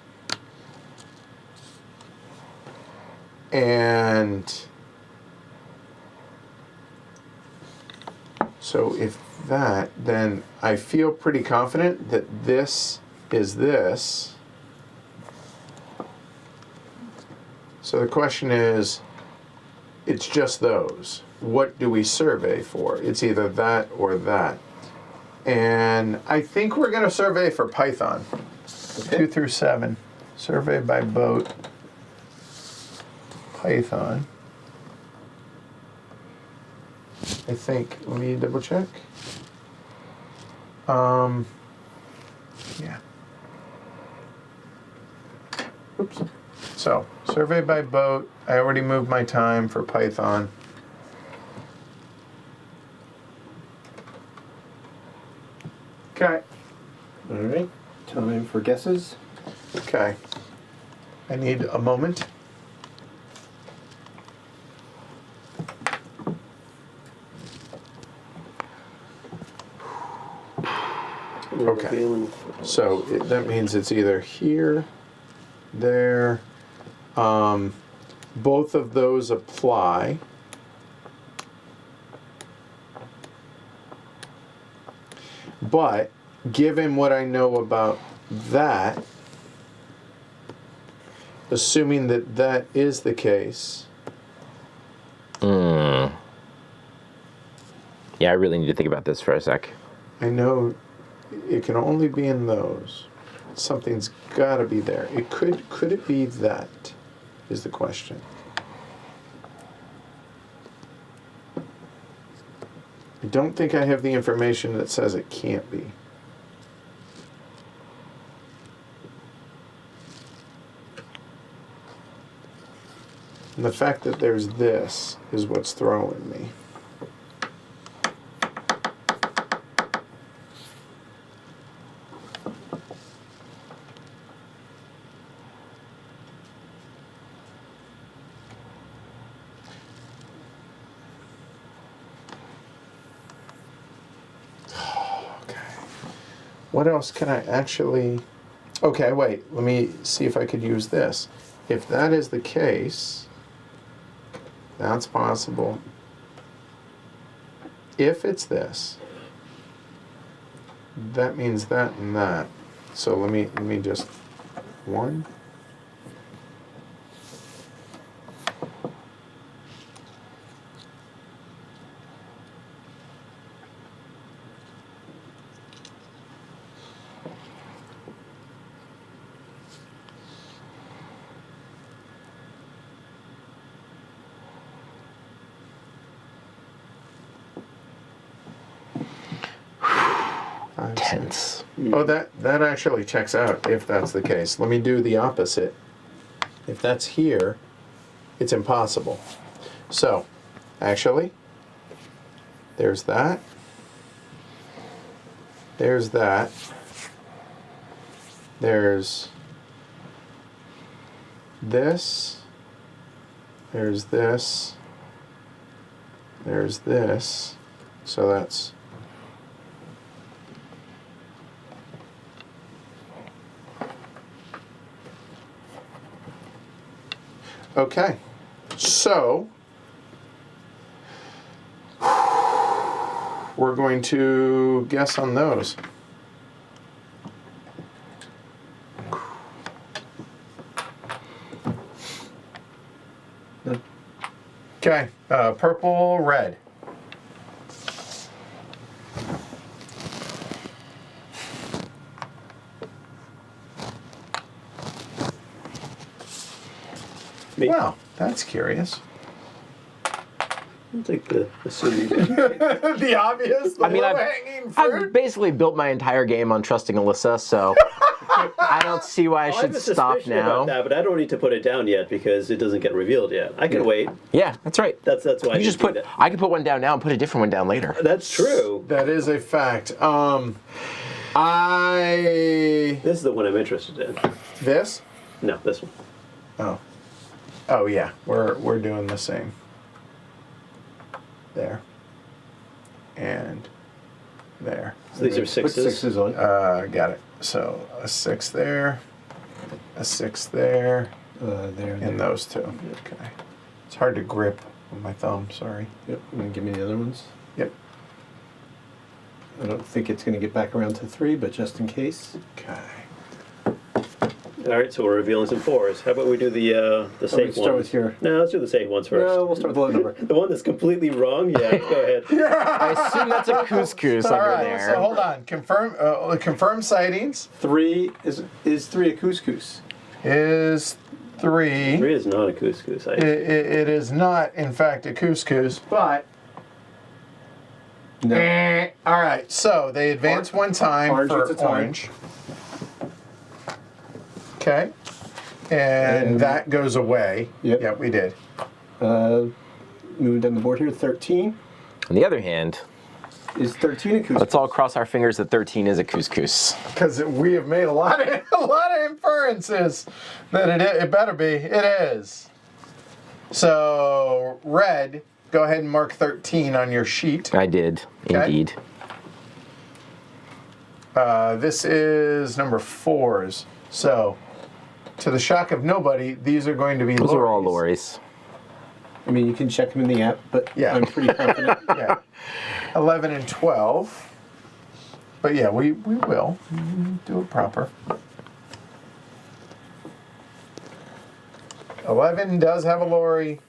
And so if that, then I feel pretty confident that this is this. So the question is, it's just those. What do we survey for? It's either that or that. And I think we're going to survey for Python. Okay. 2 through 7. Survey by boat. Python. I think. Let me double check. Yeah. Oops. So, survey by boat. I already moved my time for Python. Okay. All right. Time for guesses. Okay. I need a moment. Okay. So that means it's either here, there. Both of those apply. But given what I know about that, assuming that that is the case. Yeah, I really need to think about this for a sec. I know it can only be in those. Something's got to be there. It could it be that is the question. I don't think I have the information that says it can't be. And the fact that there's this is what's throwing me. what else can I actually... Okay, wait. Let me see if I could use this. If that is the case, that's possible. If it's this, that means that and that. So let me just... One... Tense. Oh, that actually checks out if that's the case. Let me do the opposite. If that's here, it's impossible. So, actually, there's that. There's that. There's this. There's this. There's this. So that's... Okay, so we're going to guess on those. Okay, purple, red. Me. Wow, that's curious. I'll take the assuming. The obvious, the I mean, low-hanging I've fruit. basically built my entire game on trusting Alyssa, so I don't see why I I have should a stop suspicion now. about that, but I don't need to put it down yet because it doesn't get revealed yet. I can wait. Yeah, that's right. That's why. You just didn't put. do that. I could put one down now and put a different one down later. That's true. That is a fact. This is the one I'm interested in. This? No, this one. Oh yeah, we're doing the same. There. And there. So these are Put sixes. sixes on. Got it. So a 6 there, a 6 there, There. and those two. Okay. It's hard to grip with my thumb. Sorry. Yep. And then give me the other ones. Yep. I don't think it's going to get back around to 3, but just in case. Okay. All right, so we're revealing some 4s. How about we do the safe start ones? with your- No, let's do the safe ones first. No, we'll start with the low number. The one that's completely wrong. Yeah, go ahead. I assume that's a couscous All under right. there. So hold on. Confirm sightings 3 is 3 a couscous. is 3. 3 is not a couscous. It is not, in fact, a couscous, but... No. All right, so they advance one time Orange for gets a time. orange. Okay. And that goes away. Yep. Yeah, we did. Moving down the board here, 13. On the other hand, Is 13 a couscous? let's all cross our fingers that 13 is a couscous. Because we have made a lot of inferences that it better be. It is. So red, go ahead and mark 13 on your sheet. I did, Okay. indeed. This is number 4s. So, to the shock of nobody, these are going to be Those are all lorries. lorries. I mean, you can check them in the app, but Yeah. I'm pretty confident. Yeah. 11 and 12. But yeah, we will do it proper. 11 does have a lorry.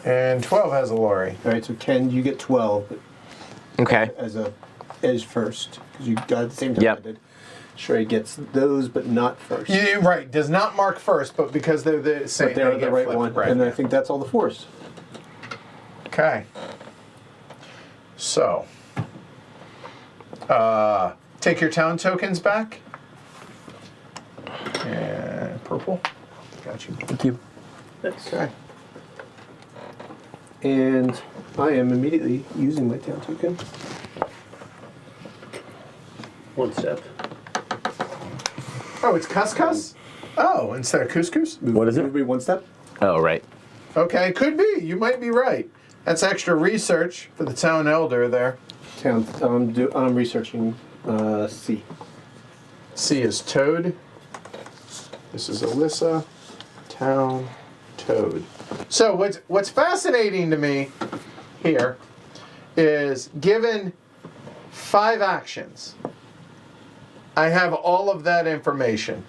And 12 has a lorry. All right, so Ken, you get 12 but Okay. as a edge first because you got it at the same time Yep. I did. Shrey gets those, but not first. Yeah, right, does not mark first, but because they're the same, But they're they the get right flipped. one, Right. and I think that's all the 4s. Okay. So, take your town tokens back. And purple. Got you. Thank you. Okay. And I am immediately using my town token. One step. Oh, it's couscous? Oh, instead of couscous? What is it? Move me one step. Oh, right. Okay, could be. You might be right. That's extra research for the town elder there. I'm researching C. C is Toad. This is Alyssa. Town Toad. So what's fascinating to me here is given 5 actions, I have all of that information.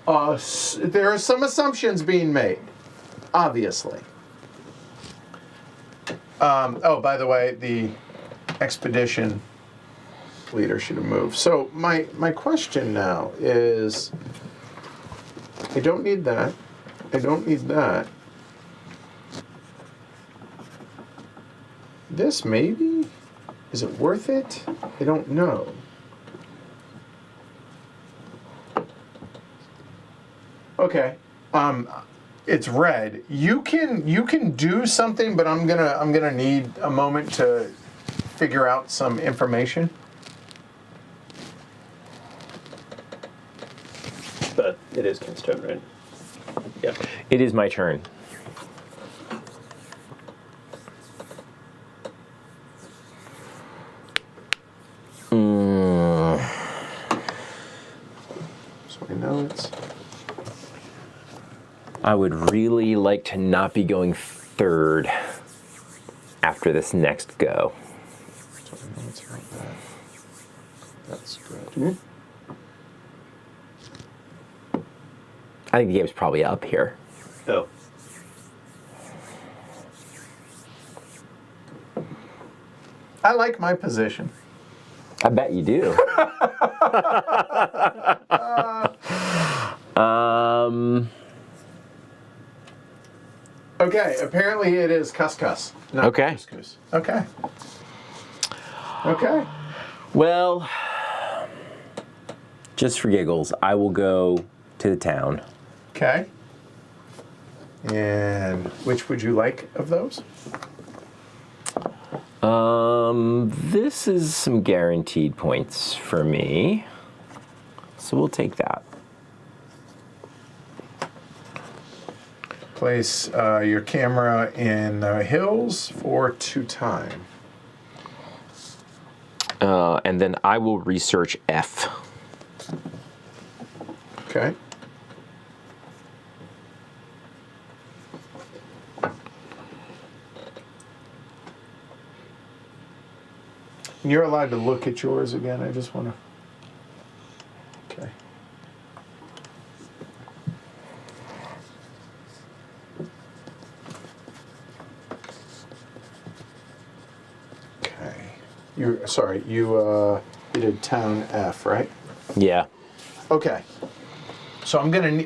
There are some assumptions being made, obviously. Oh, by the way, the expedition leader should have moved. So my question now is, I don't need that. I don't need that. This maybe? Is it worth it? I don't know. Okay. It's red. You can do something, but I'm gonna need a moment to figure out some information. But it is Ken's turn, right? Yeah. It is my turn. So I know it's. I would really like to not be going third after this next go. So I know it's right there. That's good. Mm-hmm. I think the game's probably up here. Oh. I like my position. I bet you do. Okay, apparently it is Cuscus. Not Okay. Couscous. Okay. Okay. Well, just for giggles, I will go to the town. Okay. And which would you like of those? This is some guaranteed points for me, so we'll take that. Place your camera in the hills for 2 time. And then I will research F. Okay. You're allowed to look at yours again. I just want to. Okay. Okay. You did town F, right? Yeah. Okay. So I'm gonna.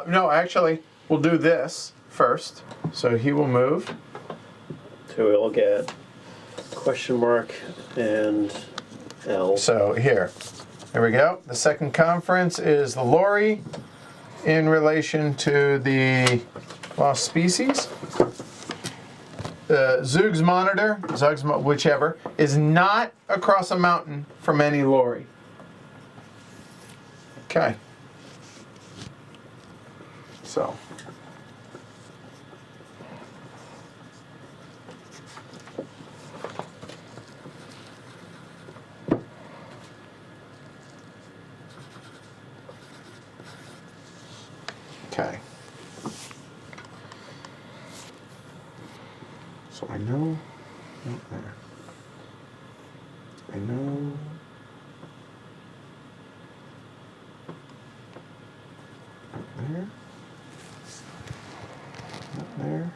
No, actually, we'll do this first. So he will move. So we'll get question mark and L. So here we go. The second conference is the lorry in relation to the lost species. The Zug's monitor, whichever, is not across a mountain from any lorry. Okay. So. Okay. So I know, not there. I know. Not there. Not there.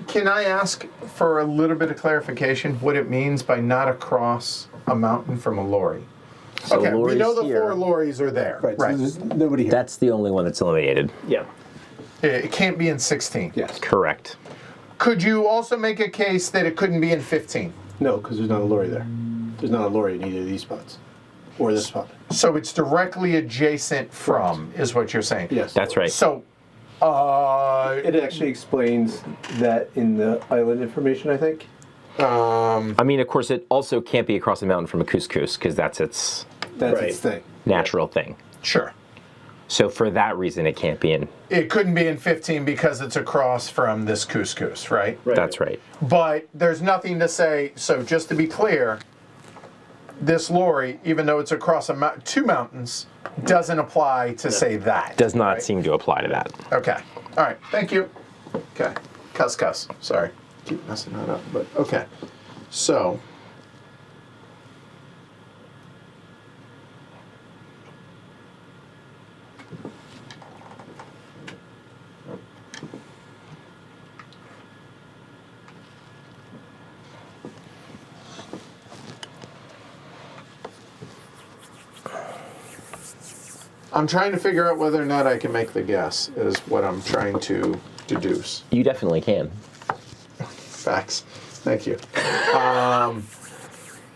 Can I ask for a little bit of clarification what it means by not across a mountain from a lorry? So Okay, we lorry's know the here. 4 lorries are there. Right. So there's nobody here. That's the only one that's eliminated. Yeah. It can't be in 16. Yes. Correct. Could you also make a case that it couldn't be in 15? No, because there's not a lorry there. There's not a lorry in either of these spots. or this pond. So it's directly adjacent from, is what you're saying? Yes. That's right. So, It actually explains that in the island information, I think. I mean, of course, it also can't be across the mountain from a couscous because that's its That's Right. its thing. natural thing. sure. So for that reason, it can't be in. It couldn't be in 15 because it's across from this couscous, right? Right. That's right. But there's nothing to say, so just to be clear, this lorry, even though it's across two mountains, doesn't apply to say that. Does not right? seem to apply to that. Okay. All right. Thank you. Okay. Cuss. Sorry. Keep messing that up, but okay. So. I'm trying to figure out whether or not I can make the guess, is what I'm trying to deduce. You definitely can. Facts. Thank you.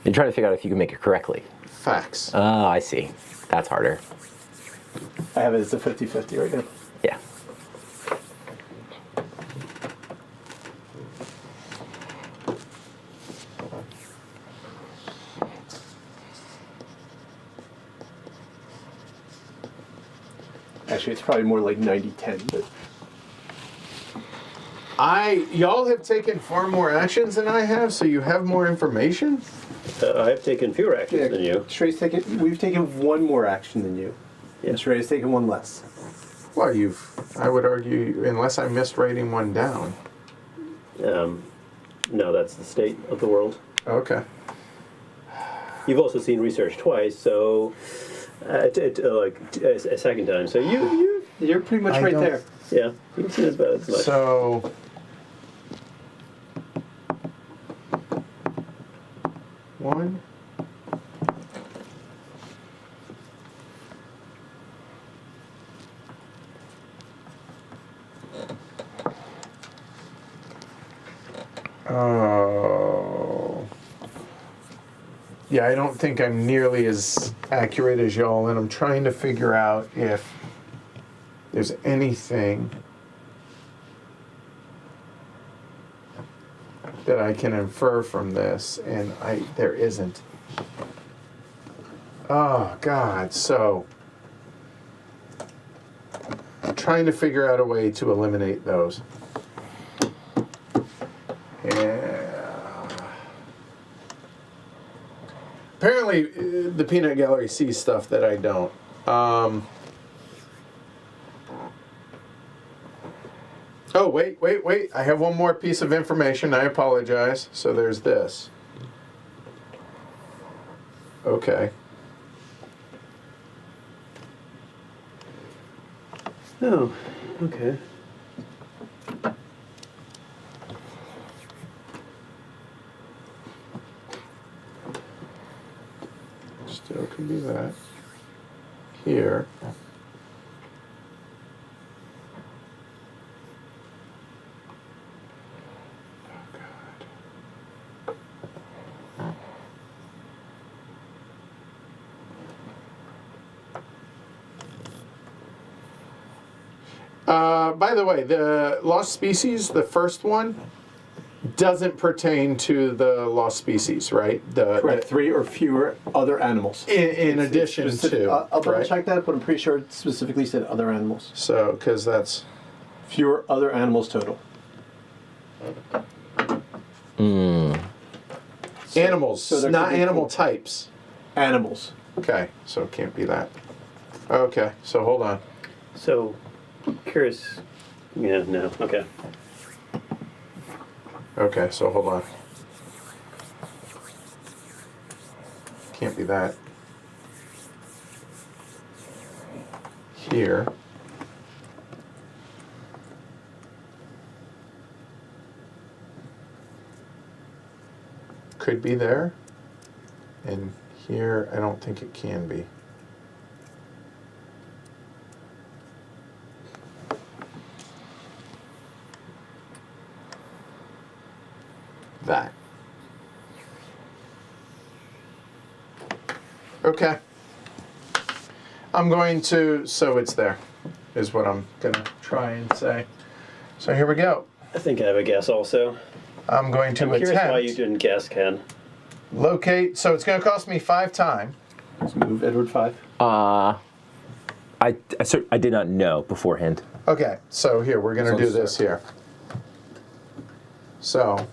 You're trying to figure out if you can make it correctly. Facts. Ah, I see. That's harder. I have it as a 50-50 right now. Yeah. Actually, it's probably more like 90-10, but Y'all have taken far more actions than I have, so you have more information? I've taken fewer actions than you. We've taken one more action than you. Yeah. And Shrey has taken one less. Well, I would argue, unless I missed writing one down. No, that's the state of the world. Okay. You've also seen research twice, so like a second time. So You're pretty much I right don't- there. yeah, you've seen it about as much. So. One. Oh. Yeah, I don't think I'm nearly as accurate as y'all, and I'm trying to figure out if there's anything that I can infer from this, and there isn't. Oh, God, so I'm trying to figure out a way to eliminate those. Yeah. Apparently, the peanut gallery sees stuff that I don't. Oh, wait. I have one more piece of information. I apologize. So there's this. Okay. Oh, okay. Still could be that. Here. By the way, the lost species, the first one, doesn't pertain to the lost species, right? Correct. 3 or fewer other animals. In addition to, I'll double right? check that, but I'm pretty sure it specifically said other animals. So, because that's Fewer other animals total. animals, so there not could be animal 4 types. Animals. Okay, so it can't be that. Okay, so hold on. So, curious. Yeah, no, okay. Okay, so hold on. Can't be that. Here. Could be there. And here, I don't think it can be. That. Okay. I'm going to, so it's there, is what I'm going to try and say. So here we go. I think I have a guess also. I'm going to I'm curious attempt why you didn't guess, Ken. locate. So it's going to cost me 5 time. Let's move Edward 5. I did not know beforehand. Okay, so here, we're going to do this here. So,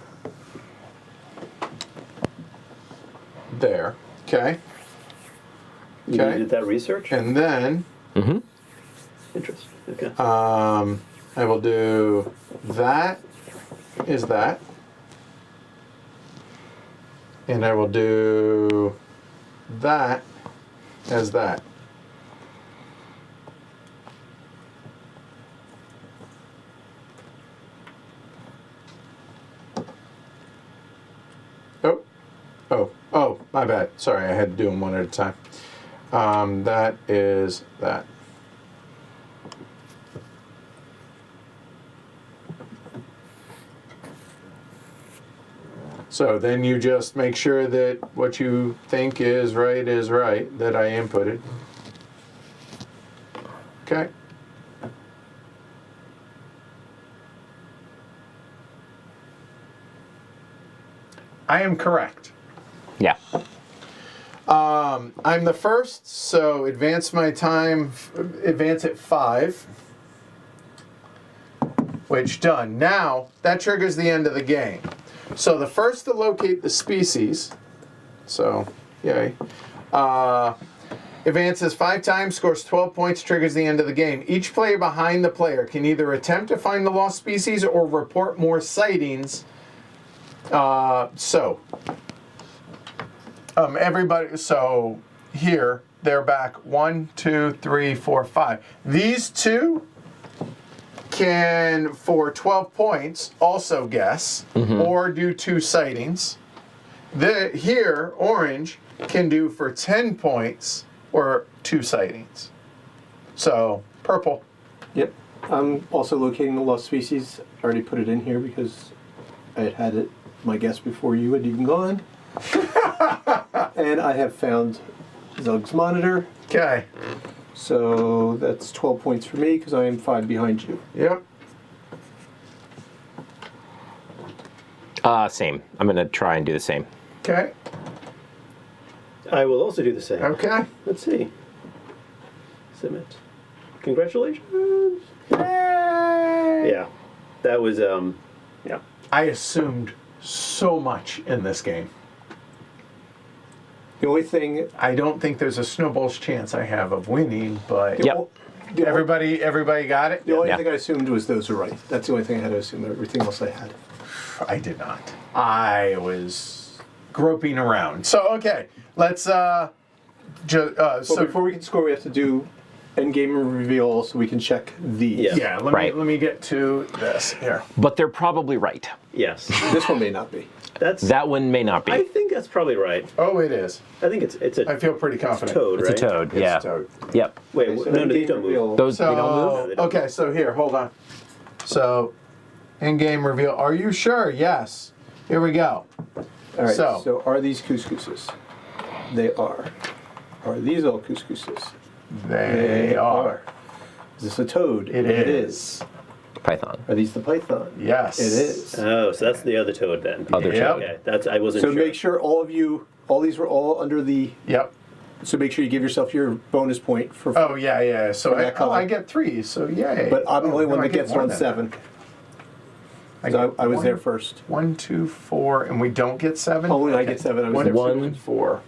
there. Okay. You Okay. did that research? And then Interesting. Okay. I will do that is that. And I will do that as that. Oh, my bad. Sorry, I had to do them one at a time. That is that. So then you just make sure that what you think is right, that I inputted. Okay. I am correct. Yeah. I'm the first, so advance my time, advance it 5. Which done. Now, that triggers the end of the game. So the first to locate the species, so, yay, advances 5 times, scores 12 points, triggers the end of the game. Each player behind the player can either attempt to find the lost species or report more sightings. Everybody, so here, they're back 1, 2, 3, 4, 5. These two can, for 12 points, also guess or do 2 sightings. Here, orange can do for 10 points or 2 sightings. So, purple. Yep. I'm also locating the lost species. I already put it in here because I had it, my guess, before you had even gone. And I have found Zug's monitor. Okay. So that's 12 points for me because I am 5 behind you. Yep. Same. I'm gonna try and do the same. Okay. I will also do the same. Okay. Let's see. Submit. Congratulations. Yay! Yeah. That was, yeah. I assumed so much in this game. The only thing... I don't think there's a snowball's chance I have of winning, but Yep. everybody got it? The only Yeah. thing I assumed was those are right. That's the only thing I had to assume. Everything else I had. I did not. I was groping around. So, okay, let's, So before we can score, we have to do end-game reveal so we can check these. Yeah. yeah, let me get to this here. But they're probably right. Yes. This one may not be. That's. That one may not be. I think that's probably right. Oh, it is. I think it's a I feel pretty confident. toad, It's right? a toad. It's Yeah. a toad. Yep. Wait, Okay, so no, these end-game don't move. reveal. Those they don't move. So, they don't. okay, so here, hold on. So, in-game reveal. Are you sure? Yes. Here we go. All right, So- so are these couscouses? They are. Are these all couscouses? They are. Is this a toad? It is. Python. Are these the python? Yes. It is. Oh, so that's the other toad then. Other Yep. toad. Okay, that's I wasn't So sure. make sure all these were all under the. Yep. So make sure you give yourself your bonus point for. Oh, yeah. So For that color. I get 3, so yay. But I'm the only Oh, one no, I that get gets more on than 7. that. 'Cause I was get there one- first. 1, 2, 4, and we don't get 7? Only I get 7. I was 1, there 2, first. and 4.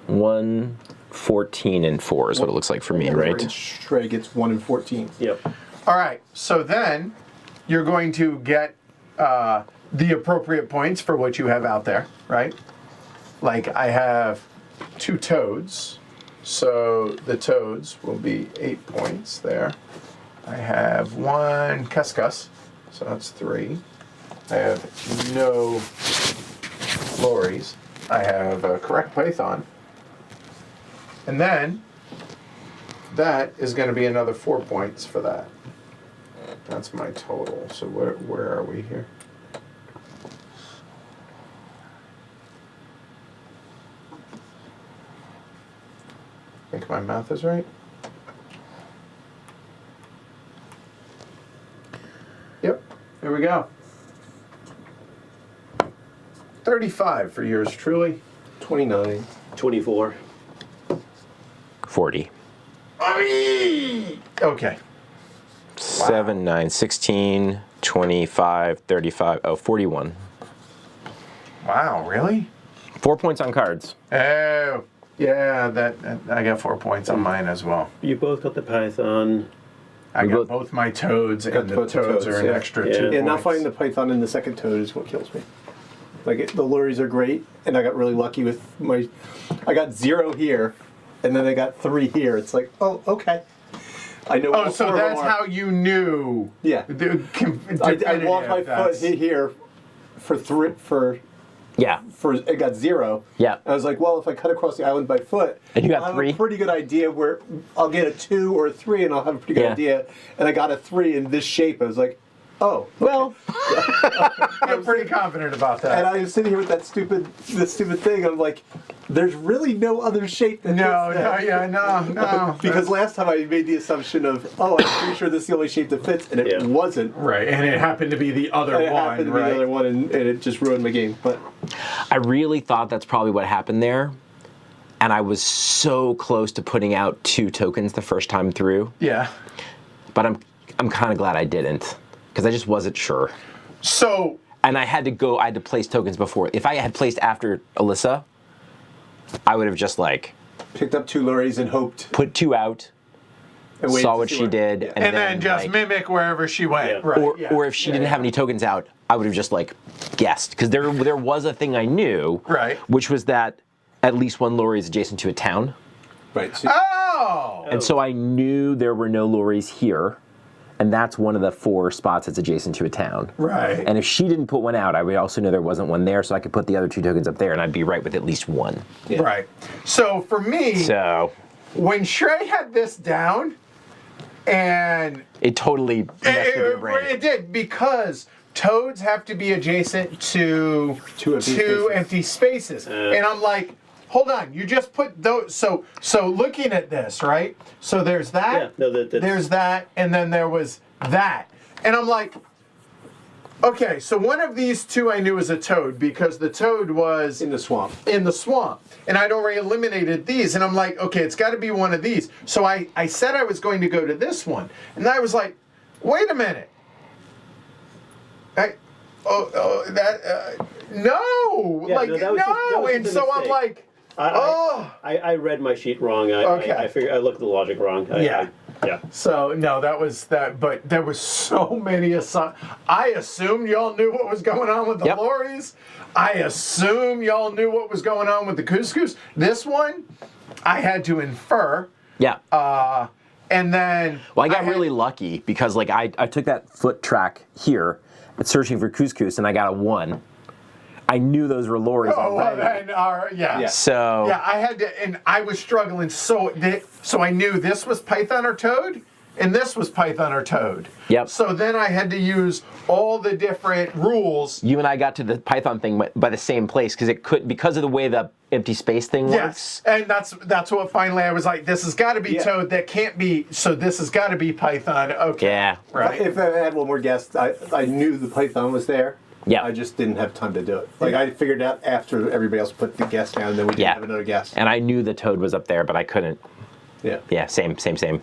1, 14, and 4 is what it looks like for me, And right? Trey gets 1 and 14. Yep. All right, so then you're going to get the appropriate points for what you have out there, right? Like I have 2 toads, so the toads will be 8 points there. I have 1 cuscus, so that's 3. I have no lorries. I have a correct python. And then that is going to be another 4 points for that. That's my total. So where are we here? I think my math is right. Here we go. 35 for yours truly. 29. 24. 40. Okay. 7, 9, 16, 25, 35, 41. Wow, really? 4 points on cards. Oh, yeah, that I got 4 points on mine as well. You both got the Python. I We got both- both my toads, Got and the both the toads toads, are an yeah. extra Yeah. 2 Yeah, points. not finding the python in the second toad is what kills me. Like, the lorries are great, and I got really lucky with my... I got 0 here, and then I got 3 here. It's like, oh, okay. I know Oh, all so 4 of them that's are. how you knew. Yeah. I walked my foot here for 3, Yeah. I got 0. Yeah. I was like, well, if I cut across the island by foot, And you got I'll have 3? a pretty good idea where I'll get a 2 or a 3, and I'll have a pretty good Yeah. idea. And I got a 3 in this shape. I was like, oh, Well, I'm pretty confident about and that. I was sitting here with this stupid thing. I'm like, there's really no other shape than No, this. no, yeah, no. Because last time I made the assumption of, oh, I'm pretty sure this is the only shape that fits, and it Yeah. wasn't. Right, and it happened to be the other And it one, happened to be right? the other one, and it just ruined my game. But I really thought that's probably what happened there. And I was so close to putting out 2 tokens the first time through. Yeah. But I'm kind of glad I didn't. Because I just wasn't sure. So, And I had to place tokens before. If I had placed after Alyssa, I would have just like picked up 2 lorries and hoped. put 2 out, And waited saw to what see she where- did, yeah. and then just like, mimic wherever she went, Yeah. right? or, yeah. or if she didn't have any tokens out, I would have just like guessed. Because there was a thing I knew, Right. which was that at least one lorry is adjacent to a town. Right. So, Oh! And so I knew there were no lorries here. And that's one of the 4 spots that's adjacent to a town. Right. And if she didn't put one out, I would also know there wasn't one there, so I could put the other 2 tokens up there, and I'd be right with at least 1. yeah. Right. So for me, So when Shrey had this down, and it totally messed with your brain. it did, because toads have to be adjacent to Two empty spaces. empty spaces. And I'm like, hold on, you just put those. So looking at this, right? So there's that, Yeah, no, that's... there's that, and then there was that. And I'm like, okay, so one of these 2 I knew was a toad, because the toad was In the swamp. in the swamp. And I'd already eliminated these. And I'm like, okay, it's got to be one of these. So I said I was going to go to this one. And I was like, wait a minute. No! Yeah, like, no, that was just and a so I'm mistake. like, I read my sheet wrong. Okay. I figured I looked at the logic wrong. Yeah. Yeah. so no, that was that. But there was so many I assumed y'all knew what was going on with the Yep. lorries. I assume y'all knew what was going on with the couscous. This one, I had to infer. Yeah. And then Well, I got had- really lucky because like I took that foot track here, searching for couscous, and I got a 1. I knew those were lorries already. and yeah. Yeah. So Yeah, I had to, and I was struggling so I knew this was Python or Toad, and this was Python or Toad. Yep. So then I had to use all the different rules. you and I got to the Python thing by the same place because of the way the empty space thing Yes, works. and that's what finally I was like, this has got to be Yeah. Toad. That can't be. So this has got to be Python. Okay. Yeah. Right. If I had one more guess, I knew the python was there. Yeah. I just didn't have time to do it. Like, I figured out after everybody else put the guess down, and then we didn't Yeah. have another guess. And I knew the toad was up there, but I couldn't. Yeah. Yeah, same.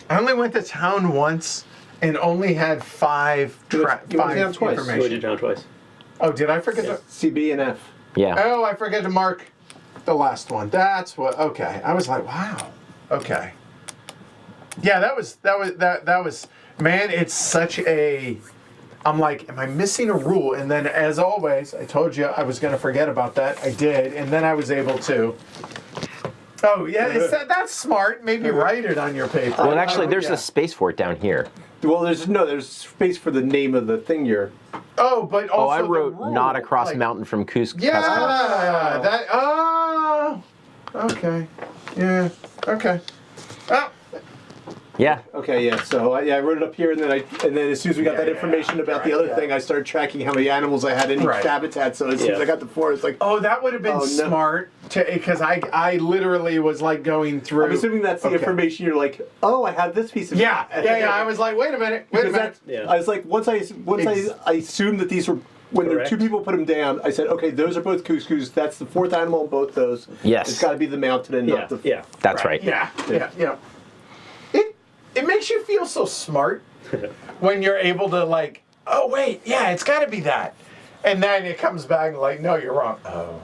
I only went to town once and only had 5 You went to town twice. So we did information. down twice. Oh, did I forget to? CB and F. Yeah. Oh, I forgot to mark the last one. That's what. Okay, I was like, wow. Okay. Yeah, that was. Man, it's such a. I'm like, am I missing a rule? And then, as always, I told you I was going to forget about that. I did, and then I was able to. Oh yeah, that's smart. Maybe write it on your paper. Well, actually, there's yeah. a space for it down here. Well, there's space for the name of the thing you're. Oh, but also Oh, I the wrote rule, not across like- mountain from Cusco. Yeah, that. Oh, okay. Yeah, okay. Oh, Yeah. Okay, yeah. So I wrote it up here, and then as soon as we got that information about the other thing, I started tracking how many animals I had in each habitat. So as soon as I got the 4, it's like, Oh, that would have been smart because I literally was like going through. I'm assuming that's the information. You're like, oh, I have this piece of. Yeah. I was like, wait a minute. I was like, once I assumed that these were. When there were 2 people put them down, I said, okay, those are both couscous. That's the 4th animal in both those. Yes. It's got to be the mountain and not the... Yeah. That's right. Yeah. It makes you feel so smart when you're able to like, oh wait, yeah, it's got to be that, and then it comes back like, no, you're wrong. Oh,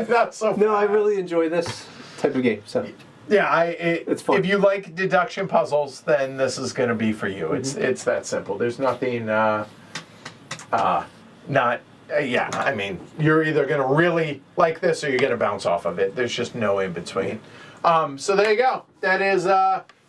not so. No, I really enjoy this type of game. So yeah, it's fun. If you like deduction puzzles, then this is going to be for you. It's that simple. There's nothing. I mean, you're either going to really like this or you're going to bounce off of it. There's just no in between. So there you go. That is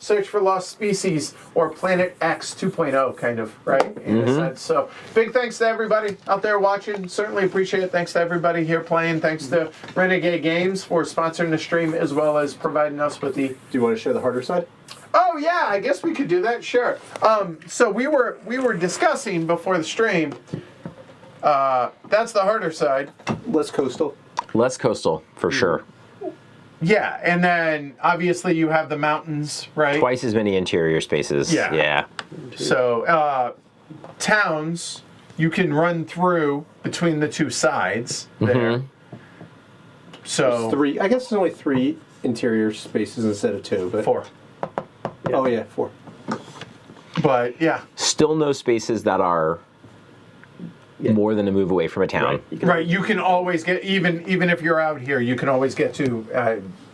Search for Lost Species, or Planet X 2.0, kind of, right? In a sense. So big thanks to everybody out there watching. Certainly appreciate it. Thanks to everybody here playing. Thanks to Renegade Games for sponsoring the stream, as well as providing us with the... Do you want to show the harder side? Oh yeah, I guess we could do that. Sure. So we were discussing before the stream. That's the harder side. Less coastal. Less coastal, for sure. Yeah, and then obviously you have the mountains, right? Twice as many interior spaces. Yeah. So towns you can run through between the 2 sides there. So There's 3. I guess there's only 3 interior spaces instead of 2, but 4. Oh yeah, 4. But yeah. Still no spaces that are more than a move away from a town. Right, you can always get, even if you're out here, you can always get to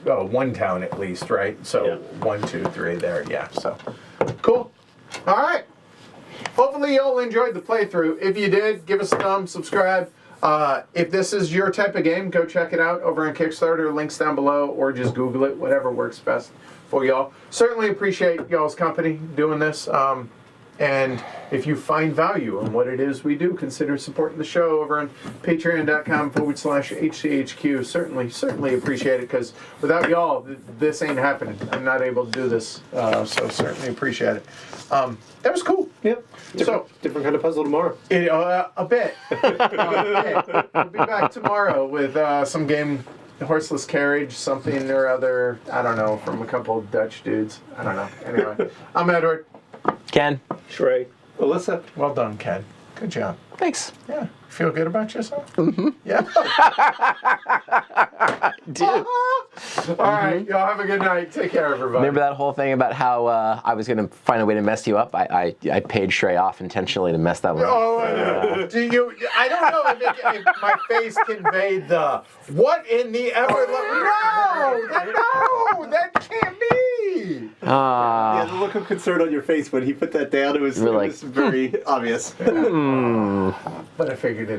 1 town at least, right? So 1, 2, 3 there, yeah. So cool. All right. Hopefully you all enjoyed the playthrough. If you did, give us a thumb, subscribe. If this is your type of game, go check it out over on Kickstarter. Links down below, or just Google it, whatever works best for y'all. Certainly appreciate y'all's company doing this. And if you find value in what it is we do, consider supporting the show over on patreon.com/HCHQ. Certainly appreciate it, because without y'all, this ain't happening. I'm not able to do this, so certainly appreciate it. That was cool. Yep. Different kind of puzzle tomorrow. A bit. We'll be back tomorrow with some game, horseless carriage, something or other. I don't know, from a couple of Dutch dudes. I don't know. Anyway, I'm Edward. Ken? Shrey. Alyssa. Well done, Ken. Good job. Thanks. Yeah. Feel good about yourself? Mm-hmm. Yeah. Dude. All right. Y'all have a good night. Take care, everybody. Remember that whole thing about how I was going to find a way to mess you up? I paid Shrey off intentionally to mess that one up. Oh, do you? I don't know if my face conveyed the what in the ever. No, that can't be. Yeah, the look of concern on your face when he put that down, it was very obvious. But I figured it out.